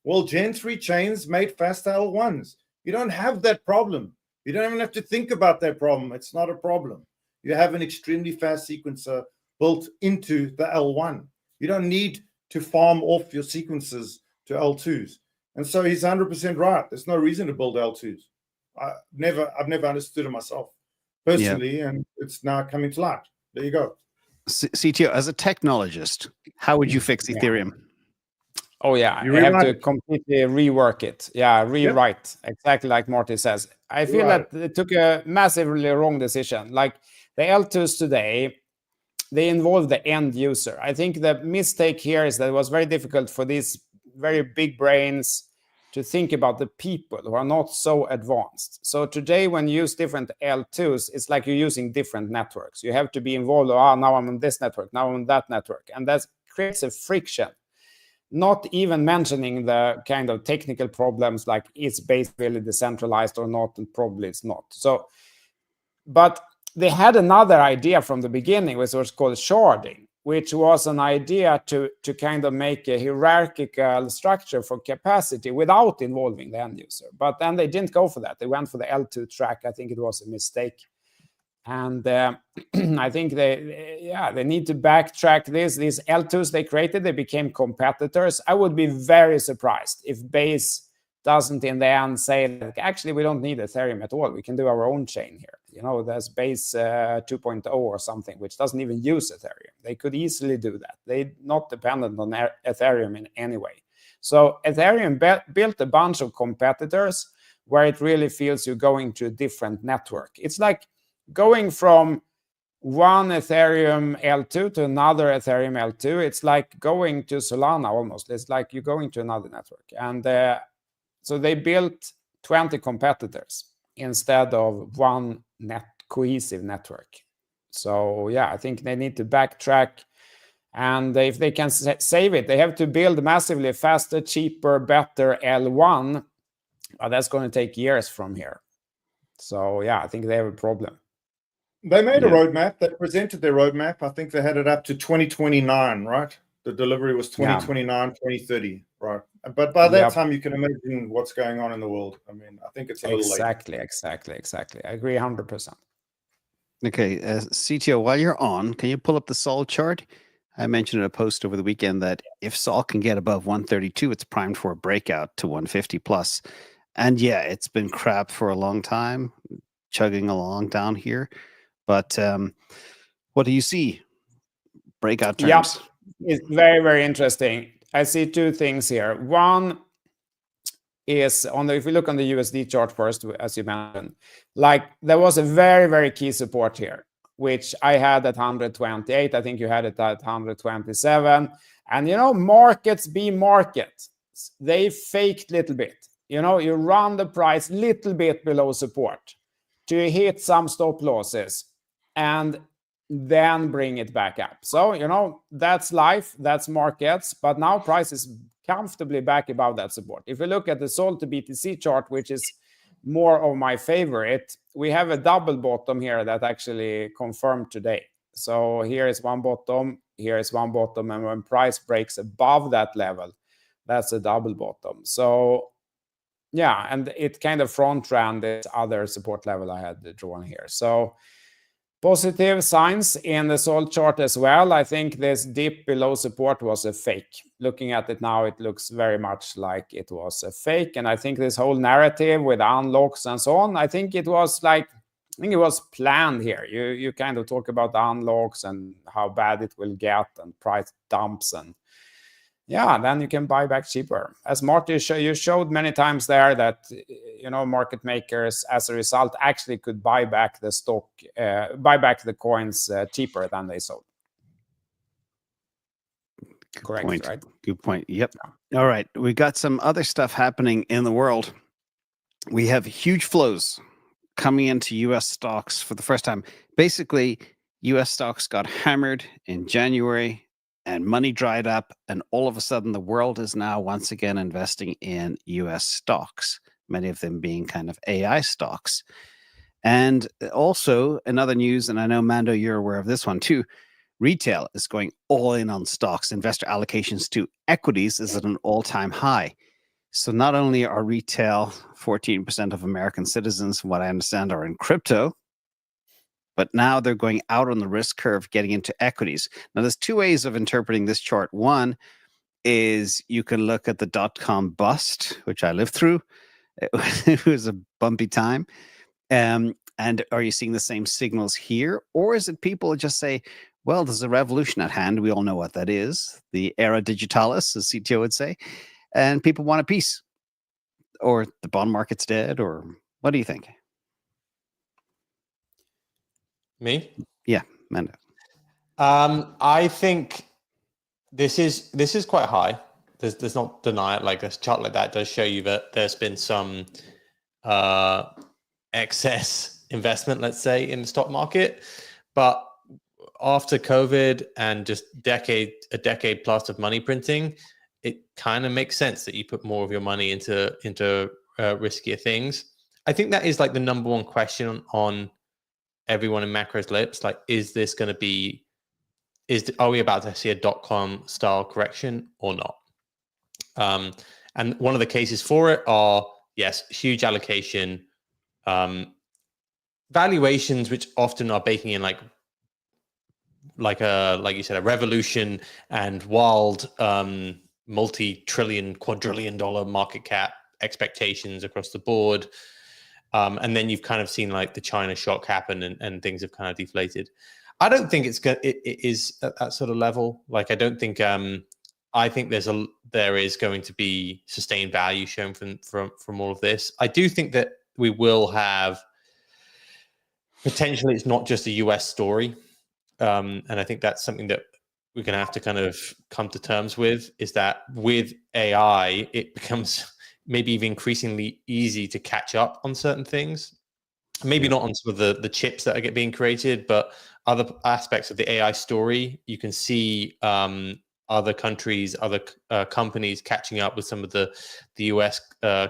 Well, Gen 3 chains made fast L1s. You don't have that problem. You don't even have to think about that problem. It's not a problem. You have an extremely fast sequencer built into the L1. You don't need to farm off your sequences to L2s. And so he's 100% right. There's no reason to build L2s. I've never understood it myself personally, and it's now coming to light. There you go. CTO, as a technologist, how would you fix Ethereum? Oh, yeah, I have to completely rework it. Yeah, rewrite, exactly like Marty says. I feel that it took a massively wrong decision. Like the L2s today, they involve the end user. I think the mistake here is that it was very difficult for these very big brains to think about the people who are not so advanced. So today, when you use different L2s, it's like you're using different networks. You have to be involved. Oh, now I'm on this network, now I'm on that network. And that creates a friction. Not even mentioning the kind of technical problems like it's basically decentralized or not, and probably it's not. So, but they had another idea from the beginning, which was called sharding. which was an idea to kind of make a hierarchical structure for capacity without involving the end user. But then they didn't go for that. They went for the L2 track. I think it was a mistake. And I think they need to backtrack this. These L2s they created, they became competitors. I would be very surprised if Base doesn't in the end say, like, actually, we don't need Ethereum at all. We can do our own chain here. You know, there's Base 2.0 or something, which doesn't even use Ethereum. They could easily do that. They're not dependent on Ethereum in any way. So Ethereum built a bunch of competitors where it really feels you're going to a different network. It's like going from one Ethereum L2 to another Ethereum L2. It's like going to Solana almost. It's like you're going to another network. And so they built 20 competitors instead of one cohesive network. So yeah, I think they need to backtrack. And if they can save it, they have to build massively faster, cheaper, better L1. That's going to take years from here. So yeah, I think they have a problem. They made a roadmap. They presented their roadmap. I think they had it up to 2029, right? The delivery was 2029, 2030, right? But by that time, you can imagine what's going on in the world. I mean, I think it's a little late. Exactly. I agree 100%. Okay, CTO, while you're on, can you pull up the Sol chart? I mentioned in a post over the weekend that if Sol can get above 132, it's primed for a breakout to 150 plus. And yeah, it's been crap for a long time, chugging along down here. But what do you see? Breakout terms. Yeah, it's very, very interesting. I see two things here. One is if we look on the USD chart first, as you mentioned, like there was a very, very key support here, which I had at 128. I think you had it at 127. And, you know, markets be markets. They faked a little bit. You know, you run the price a little bit below support to hit some stop losses and then bring it back up. So, you know, that's life, that's markets, but now price is comfortably back above that support. If we look at the Sol to BTC chart, which is more of my favorite, we have a double bottom here that actually confirmed today. So here is one bottom, here is one bottom, and when price breaks above that level, that's a double bottom. So yeah, and it kind of front ran this other support level I had drawn here. So positive signs in the Sol chart as well. I think this dip below support was a fake. Looking at it now, it looks very much like it was a fake. And I think this whole narrative with unlocks and so on, I think it was planned here. You kind of talk about the unlocks and how bad it will get and price dumps, and yeah, then you can buy back cheaper. As Marty you showed many times there that, you know, market makers as a result actually could buy back the stock, buy back the coins cheaper than they sold. Correct, point. right? Good point. Yep. Yeah. All right. We got some other stuff happening in the world. We have huge flows coming into US stocks for the first time. Basically, US stocks got hammered in January and money dried up, and all of a sudden the world is now once again investing in US stocks, many of them being kind of AI stocks. And also another news, and I know, Mando, you're aware of this one too, retail is going all in on stocks. Investor allocations to equities is at an all-time high. So not only are retail, 14% of American citizens, from what I understand, are in crypto, but now they're going out on the risk curve, getting into equities. Now, there's two ways of interpreting this chart. One is you can look at the .com bust, which I lived through. It was a bumpy time. And are you seeing the same signals here? Or is it people just say, well, there's a revolution at hand. We all know what that is. The era digitalis, as CTO would say. And people want a piece. Or the bond market's dead. Or what do you think? Me? Yeah, Mando. I think this is quite high. There's not deny it. Like a chart like that does show you that there's been some excess investment, let's say, in the stock market. But after COVID and just a decade plus of money printing, it kind of makes sense that you put more of your money into riskier things. I think that is like the number one question on everyone in macro's lips. Like, is this going to be are we about to see a .com style correction or not? And one of the cases for it are, yes, huge allocation, valuations, which often are baking in like you said, a revolution and wild multi-trillion, quadrillion dollar market cap expectations across the board. And then you've kind of seen like the China shock happen and things have kind of deflated. I don't think it is at that sort of level. Like, I don't think, I think there is going to be sustained value shown from all of this. I do think that we will have, potentially it's not just a US story. And I think that's something that we're going to have to kind of come to terms with, is that with AI, it becomes maybe even increasingly easy to catch up on certain things. Maybe not on some of the chips that are being created, but other aspects of the AI story. You can see other countries, other companies catching up with some of the US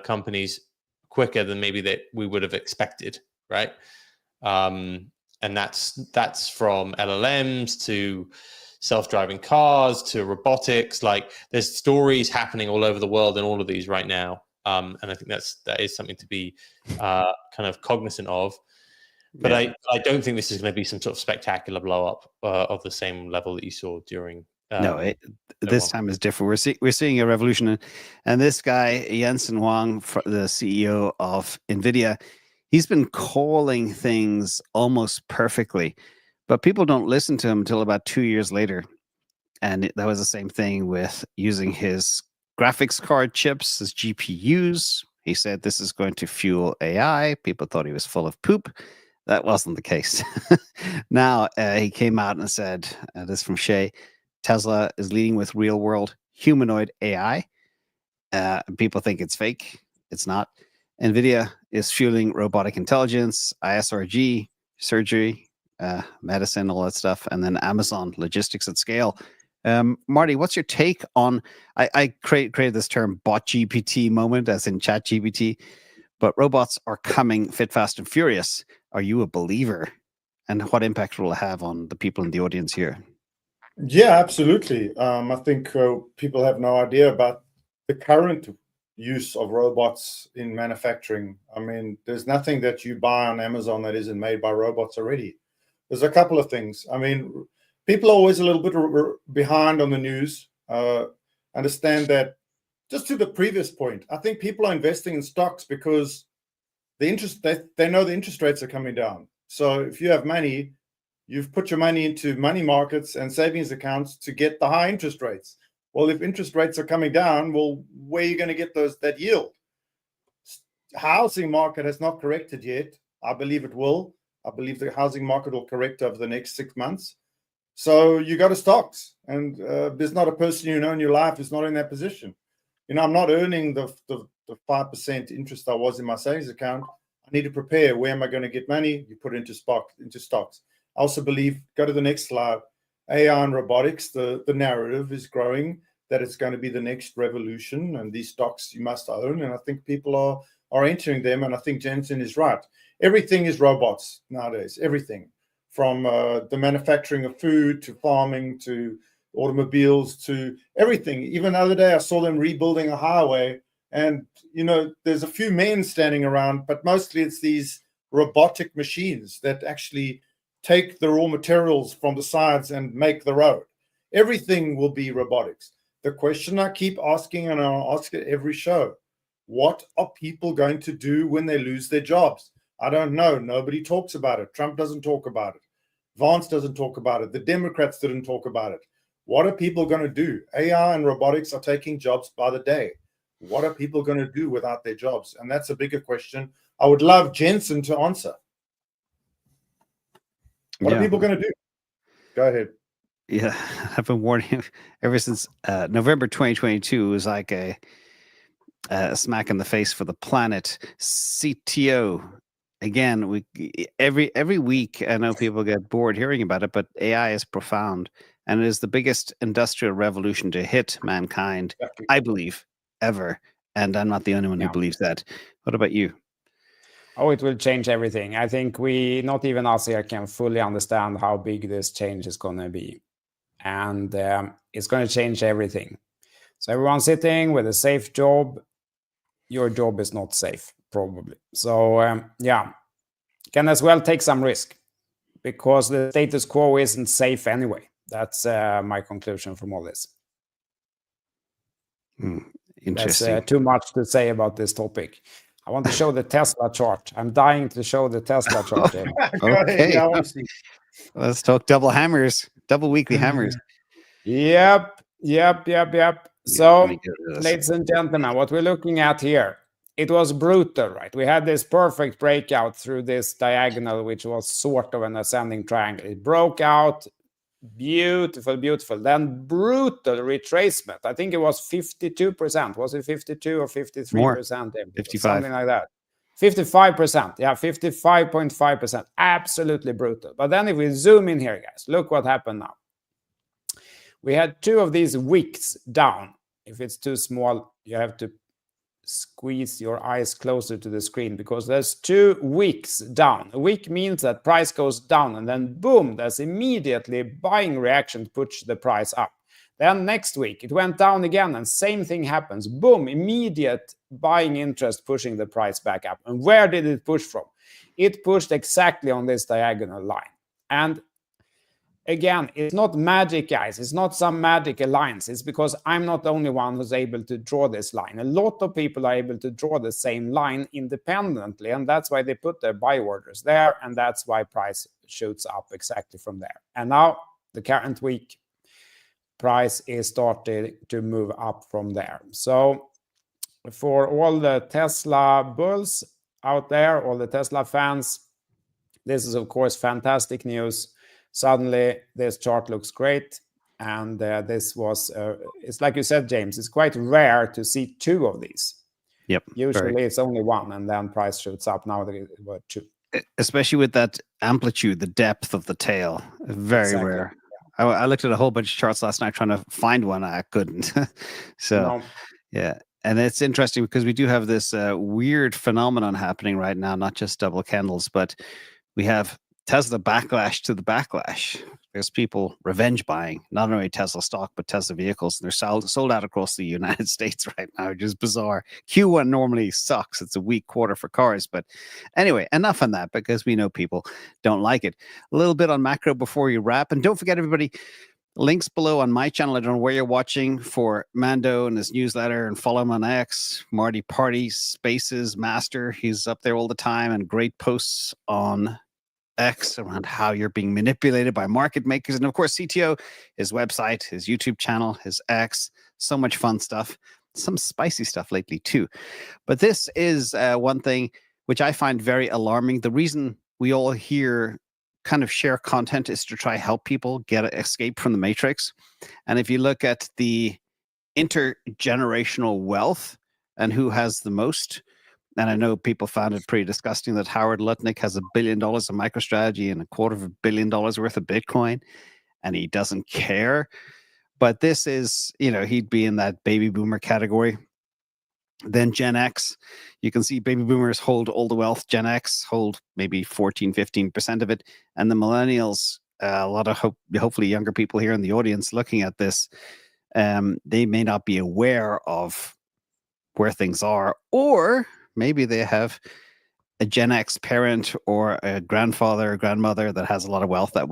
companies quicker than maybe we would have expected, right? And that's from LLMs to self-driving cars to robotics. Like, there's stories happening all over the world in all of these right now. And I think that is something to be kind of cognizant of. But I don't think this is going to be some sort of spectacular blow up of the same level that you saw during. This time is different. We're seeing a revolution, and this guy Jensen Huang, the CEO of NVIDIA, he's been calling things almost perfectly, but people don't listen to him until about 2 years later. And that was the same thing with using his graphics card chips as GPUs. He said this is going to fuel AI. People thought he was full of poop. That wasn't the case. Now he came out and said, this from Shay, Tesla is leading with real world humanoid AI. People think it's fake. It's not. NVIDIA is fueling robotic intelligence, ISRG, surgery, medicine, all that stuff, and then Amazon logistics at scale. Marty, what's your take on, I created this term BotGPTMoment, as in ChatGPT, but robots are coming fit, fast, and furious. Are you a believer? And what impact will it have on the people in the audience here? Yeah, absolutely. I think people have no idea about the current use of robots in manufacturing. I mean, there's nothing that you buy on Amazon that isn't made by robots already. There's a couple of things. I mean, people are always a little bit behind on the news. Understand that, just to the previous point, I think people are investing in stocks because the interest, they know the interest rates are coming down. So if you have money, you've put your money into money markets and savings accounts to get the high interest rates. Well, if interest rates are coming down, well, where are you going to get that yield? Housing market has not corrected yet. I believe it will. I believe the housing market will correct over the next 6 months. So you go to stocks, and there's not a person you know in your life who's not in that position. You know, I'm not earning the 5% interest I was in my savings account. I need to prepare. Where am I going to get money? You put it into stocks. I also believe, go to the next slide, AI and robotics, the narrative is growing that it's going to be the next revolution, and these stocks you must own. And I think people are entering them, and I think Jensen is right. Everything is robots nowadays, everything. From the manufacturing of food to farming to automobiles to everything. Even the other day, I saw them rebuilding a highway, and, you know, there's a few men standing around, but mostly it's these robotic machines that actually take the raw materials from the sides and make the road. Everything will be robotics. The question I keep asking, and I'll ask it every show, what are people going to do when they lose their jobs? I don't know. Nobody talks about it. Trump doesn't talk about it. Vance doesn't talk about it. The Democrats didn't talk about it. What are people going to do? AI and robotics are taking jobs by the day. What are people going to do without their jobs? And that's a bigger question. I would love Jensen to answer. What are people going to do? Go ahead. Yeah, I've been warning you ever since November 2022. It was like a smack in the face for the planet. CTO. Again, every week, I know people get bored hearing about it, but AI is profound, and it is the biggest industrial revolution to hit mankind, I believe, ever. And I'm not the only one who believes that. What about you? Oh, it will change everything. I think not even us here can fully understand how big this change is going to be. and it's going to change everything. So everyone sitting with a safe job, your job is not safe, probably. So yeah, can as well take some risk because the status quo isn't safe anyway. That's my conclusion from all this. Interesting. That's too much to say about this topic. I want to show the Tesla chart. I'm dying to show the Tesla chart, James. Okay. Yeah, I want to see. Let's talk double hammers, double weekly hammers. Yep. Let So, me get rid of this. ladies and gentlemen, what we're looking at here, it was brutal, right? We had this perfect breakout through this diagonal, which was sort of an ascending triangle. It broke out, beautiful. Then brutal retracement. I think it was 52%. Was it 52 or 53%? 55. Something like that. 55%. Yeah, 55.5%. Absolutely brutal. But then if we zoom in here, guys, look what happened now. We had two of these wicks down. If it's too small, you have to squeeze your eyes closer to the screen because there's two wicks down. A wick means that price goes down and then boom, there's immediately buying reaction to push the price up. Then next week it went down again and same thing happens. Boom, immediate buying interest pushing the price back up. And where did it push from? It pushed exactly on this diagonal line. And again, it's not magic, guys. It's not some magic alliance. It's because I'm not the only one who's able to draw this line. A lot of people are able to draw the same line independently, and that's why they put their buy orders there, and that's why price shoots up exactly from there. And now, the current week, price is starting to move up from there. So, for all the Tesla bulls out there, all the Tesla fans, this is, of course, fantastic news. Suddenly, this chart looks great. And this was, it's like you said, James, it's quite rare to see two of these. Yep. Usually it's only one and then price shoots up. Now there were two. Especially with that amplitude, the depth of the tail. Very rare. I looked at a whole bunch of charts last night trying to find one. I couldn't. So, yeah. And it's interesting because we do have this weird phenomenon happening right now, not just double candles, but we have Tesla backlash to the backlash. There's people revenge buying, not only Tesla stock, but Tesla vehicles. And they're sold out across the United States right now, which is bizarre. Q1 normally sucks. It's a weak quarter for cars. But anyway, enough on that because we know people don't like it. A little bit on macro before you wrap. And don't forget, everybody, links below on my channel. I don't know where you're watching for Mando and his newsletter, and follow him on X, Marty Party Spaces Master. He's up there all the time and great posts on X around how you're being manipulated by market makers. And of course, CTO, his website, his YouTube channel, his X, so much fun stuff, some spicy stuff lately too. But this is one thing which I find very alarming. The reason we all here kind of share content is to try help people get escape from the matrix. And if you look at the intergenerational wealth and who has the most, and I know people found it pretty disgusting that Howard Lutnick has $1 billion of MicroStrategy and $250 million worth of Bitcoin, and he doesn't care. But this is, he'd be in that baby boomer category. Then Gen X, you can see baby boomers hold all the wealth. Gen X hold maybe 14-15% of it. And the millennials, a lot of hopefully younger people here in the audience looking at this, they may not be aware of where things are, or maybe they have a Gen X parent or a grandfather or grandmother that has a lot of wealth that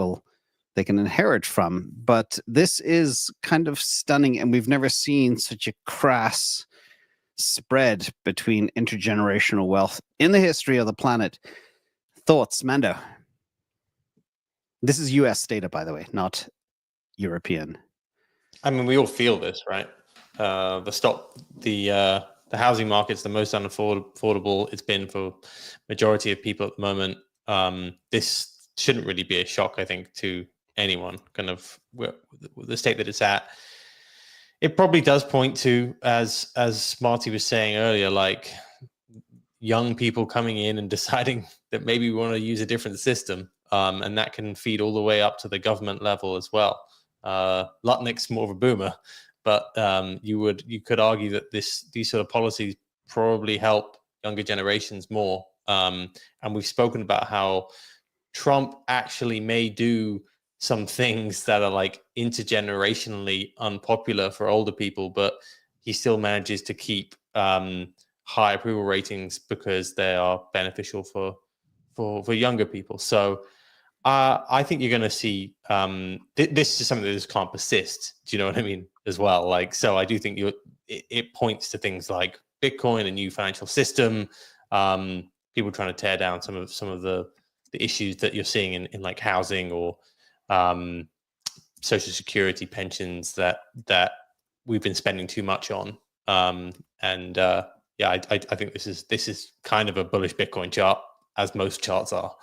they can inherit from. But this is kind of stunning, and we've never seen such a crass spread between intergenerational wealth in the history of the planet. Thoughts, Mando? This is US data, by the way, not European. I mean, we all feel this, right? The housing market's the most unaffordable it's been for majority of people at the moment. This shouldn't really be a shock, I think, to anyone. Kind of the state that it's at. It probably does point to, as Marty was saying earlier, like young people coming in and deciding that maybe we want to use a different system, and that can feed all the way up to the government level as well. Lutnick's more of a boomer. But you could argue that these sort of policies probably help younger generations more. And we've spoken about how Trump actually may do some things that are like intergenerationally unpopular for older people, but he still manages to keep high approval ratings because they are beneficial for younger people. So I think you're going to see this is something that just can't persist. Do you know what I mean? As well, like, so I do think it points to things like Bitcoin, a new financial system, people trying to tear down some of the issues that you're seeing in like housing or social security, pensions that we've been spending too much on. Yeah, I think this is kind of a bullish Bitcoin chart, as most charts are.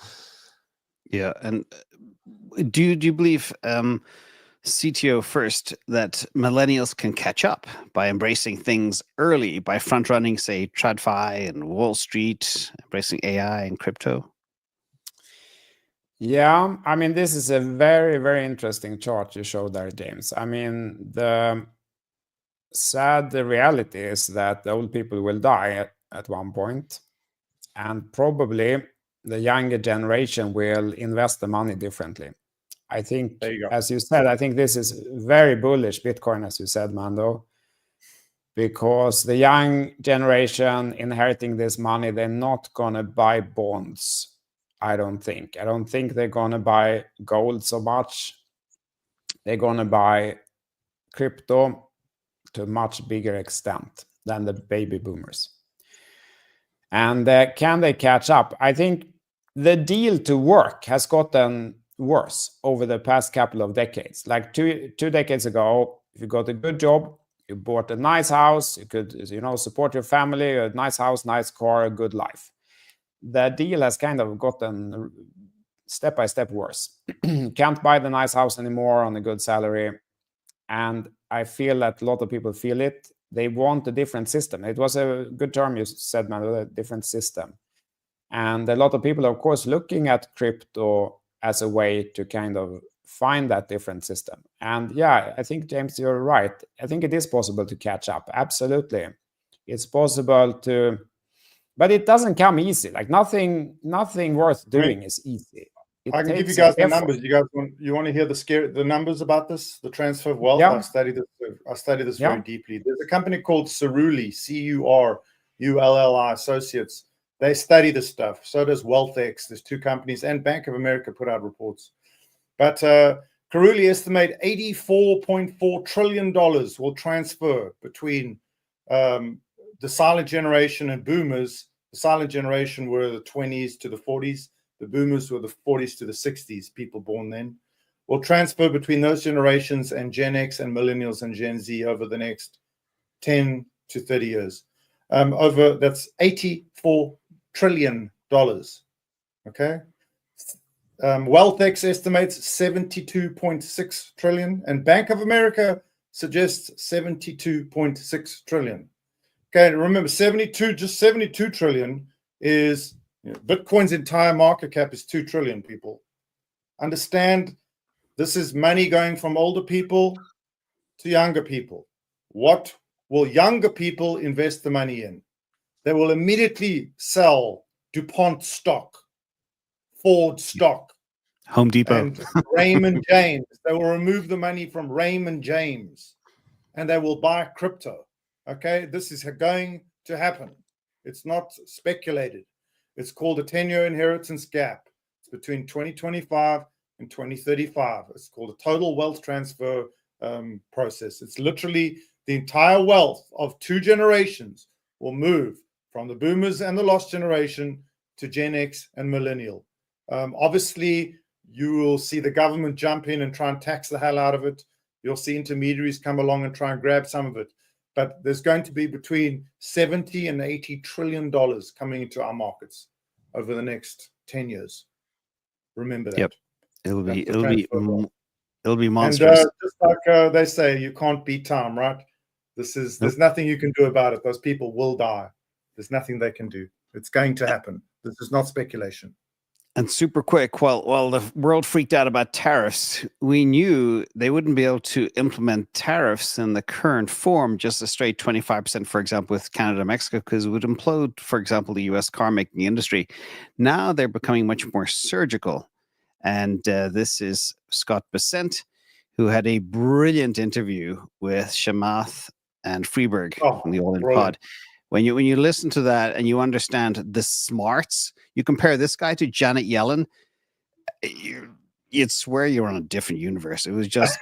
Yeah, and do you believe, CTO first, that millennials can catch up by embracing things early, by front running, say, TradFi and Wall Street, embracing AI and crypto? Yeah, I mean, this is a very, very interesting chart you showed there, James. I mean, the sad reality is that the old people will die at one point, and probably the younger generation will invest the money differently. I think, as you said, I think this is very bullish Bitcoin, as you said, Mando, because the young generation inheriting this money, they're not going to buy bonds. I don't think they're going to buy gold so much. They're going to buy crypto to a much bigger extent than the baby boomers. And can they catch up? I think the deal to work has gotten worse over the past couple of decades. Like two decades ago, if you got a good job, you bought a nice house, you could, support your family, a nice house, nice car, a good life. The deal has kind of gotten step by step worse. Can't buy the nice house anymore on a good salary. And I feel that a lot of people feel it. They want a different system. It was a good term you said, man, a different system. And a lot of people are, of course, looking at crypto as a way to kind of find that different system. And yeah, I think, James, you're right. I think it is possible to catch up. Absolutely. It's possible to, but it doesn't come easy. Like nothing worth doing is easy. I can give you guys the numbers. You want to hear the numbers about this, the transfer of wealth? Yeah. I studied this very deeply. There's a company called Cerulli, Curulli Associates. They study this stuff. So does WealthX. There's two companies, and Bank of America put out reports. But Cerulli estimate $84.4 trillion will transfer between the silent generation and boomers. The silent generation were the 20s to the 40s. The boomers were the 40s to the 60s, people born then. Will transfer between those generations and Gen X and millennials and Gen Z over the next 10 to 30 years. That's $84 trillion. Okay. WealthX estimates 72.6 trillion, and Bank of America suggests 72.6 trillion. Okay, remember 72 trillion is Bitcoin's entire market cap is 2 trillion, people. Understand, this is money going from older people to younger people. What will younger people invest the money in? They will immediately sell DuPont stock, Ford stock, Home Depot, and Raymond James. They will remove the money from Raymond James and they will buy crypto. Okay, this is going to happen. It's not speculated. It's called a 10-year inheritance gap. It's between 2025 and 2035. It's called a total wealth transfer process. It's literally the entire wealth of two generations will move from the boomers and the lost generation to Gen X and millennial. Obviously, you will see the government jump in and try and tax the hell out of it. You'll see intermediaries come along and try and grab some of it. But there's going to be between 70 and 80 trillion dollars coming into our markets over the next 10 years. Remember that. Yep. It'll be monstrous. And just like they say, you can't beat time, right? There's nothing you can do about it. Those people will die. There's nothing they can do. It's going to happen. This is not speculation. And super quick, while the world freaked out about tariffs, we knew they wouldn't be able to implement tariffs in the current form, just a straight 25%, for example, with Canada and Mexico, because it would implode, for example, the US car making industry. Now they're becoming much more surgical. And this is Scott Bessent, who had a brilliant interview with Chamath and Freeberg from the All In Pod. When you listen to that and you understand the smarts, you compare this guy to Janet Yellen, you'd swear you're on a different universe. It was just,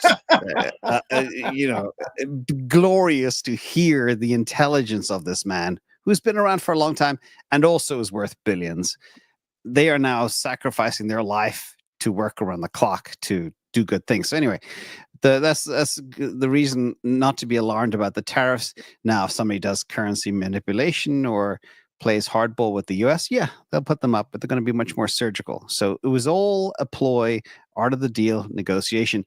glorious to hear the intelligence of this man who's been around for a long time and also is worth billions. They are now sacrificing their life to work around the clock to do good things. So anyway, that's the reason not to be alarmed about the tariffs. Now, if somebody does currency manipulation or plays hardball with the US, yeah, they'll put them up, but they're going to be much more surgical. So it was all a ploy, art of the deal, negotiation.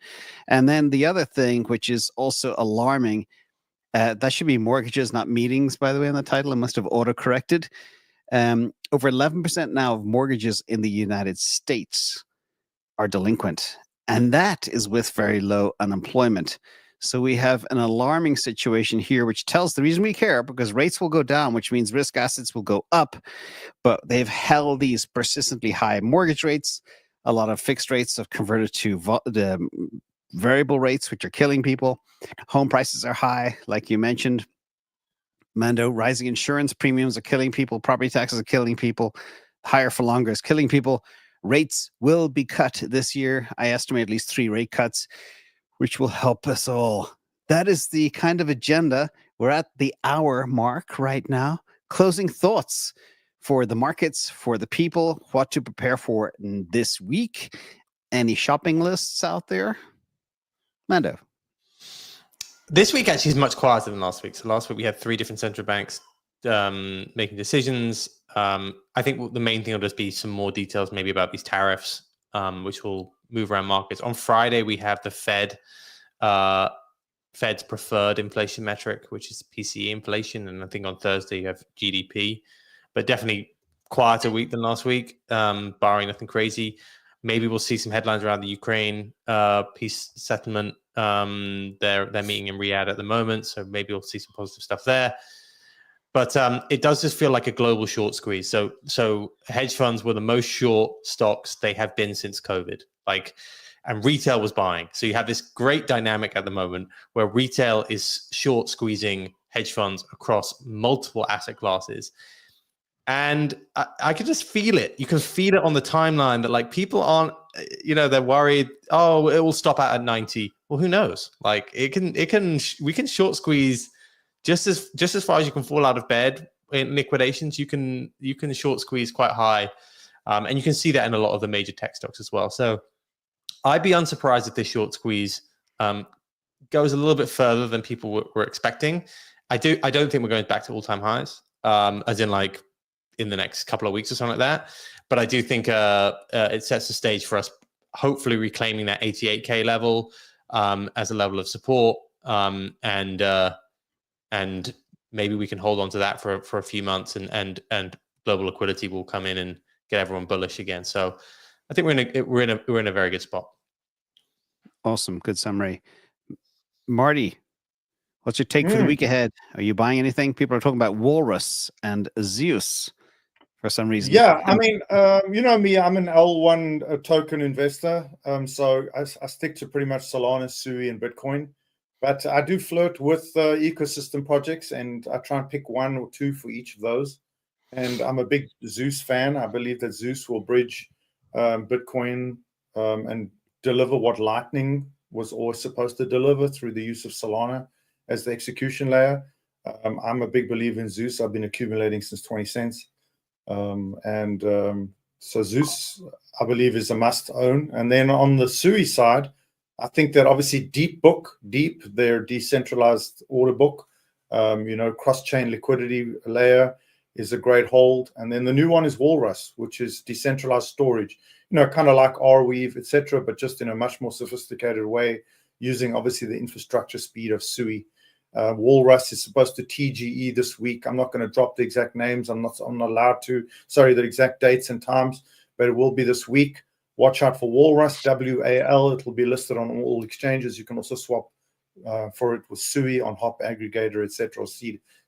And then the other thing, which is also alarming, that should be mortgages, not meetings, by the way, in the title. I must have auto-corrected. Over 11% now of mortgages in the United States are delinquent. And that is with very low unemployment. So we have an alarming situation here, which tells the reason we care, because rates will go down, which means risk assets will go up. But they've held these persistently high mortgage rates. A lot of fixed rates have converted to the variable rates, which are killing people. Home prices are high, like you mentioned. Mando, rising insurance premiums are killing people. Property taxes are killing people. Higher for longer is killing people. Rates will be cut this year. I estimate at least 3 rate cuts, which will help us all. That is the kind of agenda. We're at the hour mark right now. Closing thoughts for the markets, for the people, what to prepare for this week. Any shopping lists out there? Mando. This week actually is much quieter than last week. So last week we had 3 different central banks making decisions. I think the main thing will just be some more details maybe about these tariffs, which will move around markets. On Friday, we have the Fed's preferred inflation metric, which is PCE inflation. And I think on Thursday, you have GDP. But definitely quieter week than last week, barring nothing crazy. Maybe we'll see some headlines around the Ukraine peace settlement. They're meeting in Riyadh at the moment, so maybe we'll see some positive stuff there. But it does just feel like a global short squeeze. So hedge funds were the most short stocks they have been since COVID. And retail was buying. So you have this great dynamic at the moment where retail is short squeezing hedge funds across multiple asset classes. And I can just feel it. You can feel it on the timeline that people aren't, they're worried. Oh, it will stop out at 90. Well, who knows? We can short squeeze just as far as you can fall out of bed in liquidations. You can short squeeze quite high, and you can see that in a lot of the major tech stocks as well. So I'd be unsurprised if this short squeeze goes a little bit further than people were expecting. I don't think we're going back to all-time highs, as in in the next couple of weeks or something like that. But I do think it sets the stage for us hopefully reclaiming that 88K level as a level of support, and maybe we can hold on to that for a few months, and global liquidity will come in and get everyone bullish again. So I think we're in a very good spot. Awesome, good summary. Marty, what's your take for the week ahead? Are you buying anything? People are talking about Walrus and Zeus for some reason. Yeah, I mean, you know me, I'm an L1 token investor. So I stick to pretty much Solana, Sui, and Bitcoin. But I do flirt with ecosystem projects, and I try and pick 1 or 2 for each of those. And I'm a big Zeus fan. I believe that Zeus will bridge Bitcoin and deliver what Lightning was always supposed to deliver through the use of Solana as the execution layer. I'm a big believer in Zeus. I've been accumulating since 20 cents. So Zeus, I believe, is a must own. And then on the Sui side, I think that obviously Deep, their decentralized order book, cross-chain liquidity layer is a great hold. And then the new one is Walrus, which is decentralized storage, kind of like Arweave, etc., but just in a much more sophisticated way, using obviously the infrastructure speed of Sui. Walrus is supposed to TGE this week. I'm not going to drop the exact names. I'm not allowed to. Sorry, the exact dates and times, but it will be this week. Watch out for Walrus, WAL. It will be listed on all exchanges. You can also swap for it with Sui on Hop Aggregator, etc., or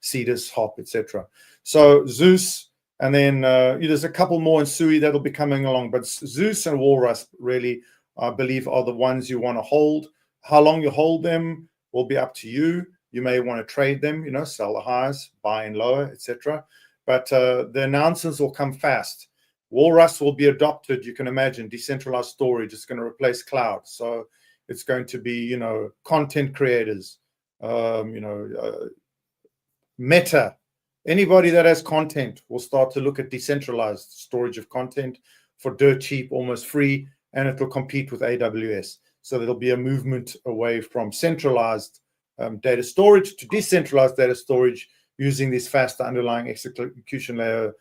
Cetus, Hop, etc. So Zeus, And then there's a couple more in Sui that'll be coming along. But Zeus and Walrus really, I believe, are the ones you want to hold. How long you hold them will be up to you. You may want to trade them, sell the highs, buy in lower, etc. But the announcements will come fast. Walrus will be adopted. You can imagine decentralized storage is going to replace cloud. So it's going to be, content creators, Meta. Anybody that has content will start to look at decentralized storage of content for dirt cheap, almost free, and it will compete with AWS. So there'll be a movement away from centralized data storage to decentralized data storage using these faster underlying execution layer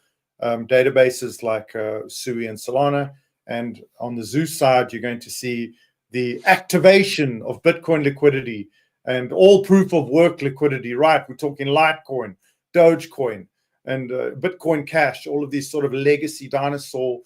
databases like Sui and Solana. And on the Zeus side, you're going to see the activation of Bitcoin liquidity and all proof of work liquidity, right? We're talking Litecoin, Dogecoin, and Bitcoin Cash, all of these sort of legacy dinosaur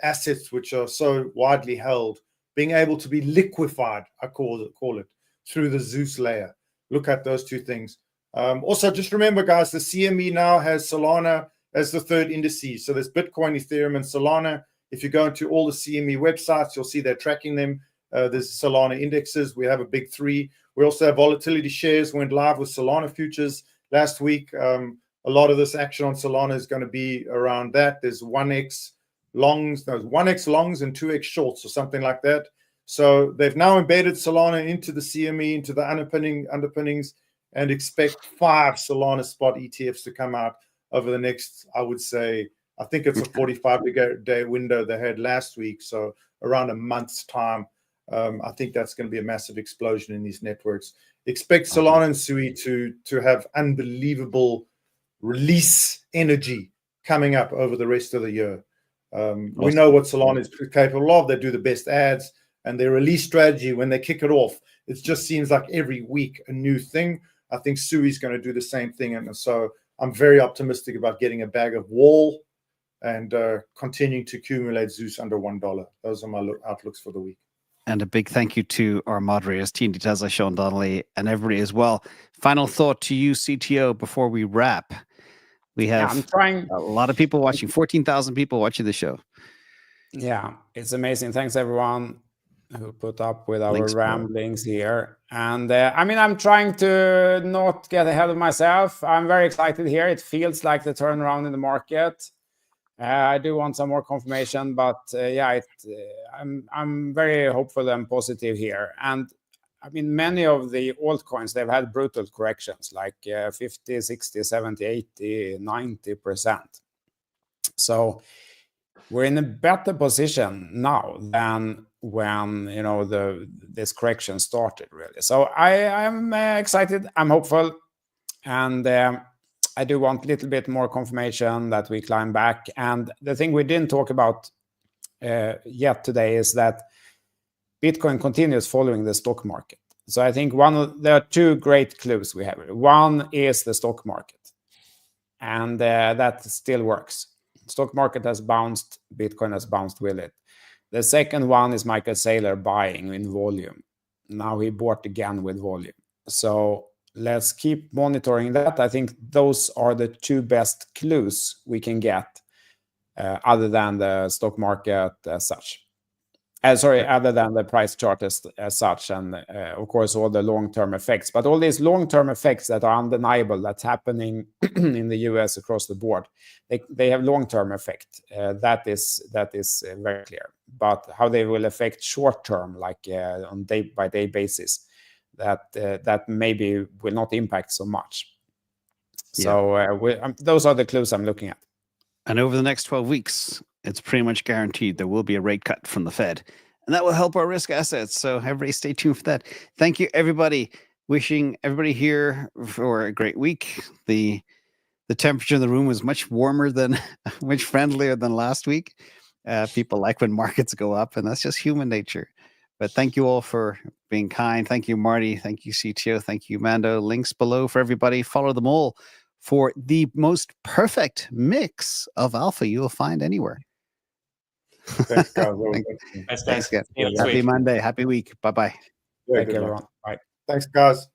assets which are so widely held, being able to be liquefied, I call it, through the Zeus layer. Look at those two things. Also, just remember, guys, the CME now has Solana as the third indices. So there's Bitcoin, Ethereum, and Solana. If you go into all the CME websites, you'll see they're tracking them. There's Solana indexes. We have a big three. We also have volatility shares. Went live with Solana futures last week. A lot of this action on Solana is going to be around that. There's 1x longs and 2x shorts or something like that. So they've now embedded Solana into the CME, into the underpinnings, and expect 5 Solana spot ETFs to come out over the next, I would say, I think it's a 45-day window they had last week. So around a month's time, I think that's going to be a massive explosion in these networks. Expect Solana and Sui to have unbelievable release energy coming up over the rest of the year. We know what Solana is capable of. They do the best ads, and their release strategy, when they kick it off, it just seems like every week a new thing. I think Sui is going to do the same thing. And so I'm very optimistic about getting a bag of Wall and continuing to accumulate Zeus under $1. Those are my outlooks for the week. And a big thank you to our moderators, TNT Tesla, Sean Donnelly, and everybody as well. Final thought to you, CTO, before we wrap. We have a lot of people watching, 14,000 people watching the show. Yeah, it's amazing. Thanks, everyone who put up with our ramblings here. And I'm trying to not get ahead of myself. I'm very excited here. It feels like the turnaround in the market. I do want some more confirmation, but I'm very hopeful and positive here. And many of the altcoins, they've had brutal corrections, like 50, 60, 70, 80, 90%. So we're in a better position now than when this correction started, really. So I'm excited. I'm hopeful, and I do want a little bit more confirmation that we climb back. And the thing we didn't talk about yet today is that Bitcoin continues following the stock market. So I think there are two great clues we have. One is the stock market, and that still works. Stock market has bounced, Bitcoin has bounced with it. The second one is Michael Saylor buying in volume. Now he bought again with volume. So let's keep monitoring that. I think those are the two best clues we can get, other than the stock market as such. Other than the price chart as such, and of course all the long-term effects. But all these long-term effects that are undeniable, that's happening in the US across the board, they have long-term effect. That is very clear. But how they will affect short-term, like on day-by-day basis, that maybe will not impact so much. So those are the clues I'm looking at. And over the next 12 weeks, it's pretty much guaranteed there will be a rate cut from the Fed. And that will help our risk assets. So everybody stay tuned for that. Thank you, everybody. Wishing everybody here for a great week. The temperature in the room was much warmer than, much friendlier than last week. People like when markets go up, and that's just human nature. But thank you all for being kind. Thank you, Marty. Thank you, CTO. Thank you, Mando. Links below for everybody. Follow them all for the most perfect mix of alpha you will find anywhere. Thanks, guys. Thanks, guys. Happy Monday. Happy week. Bye-bye. Yeah, Thank you, everyone. Bye. Thanks, guys.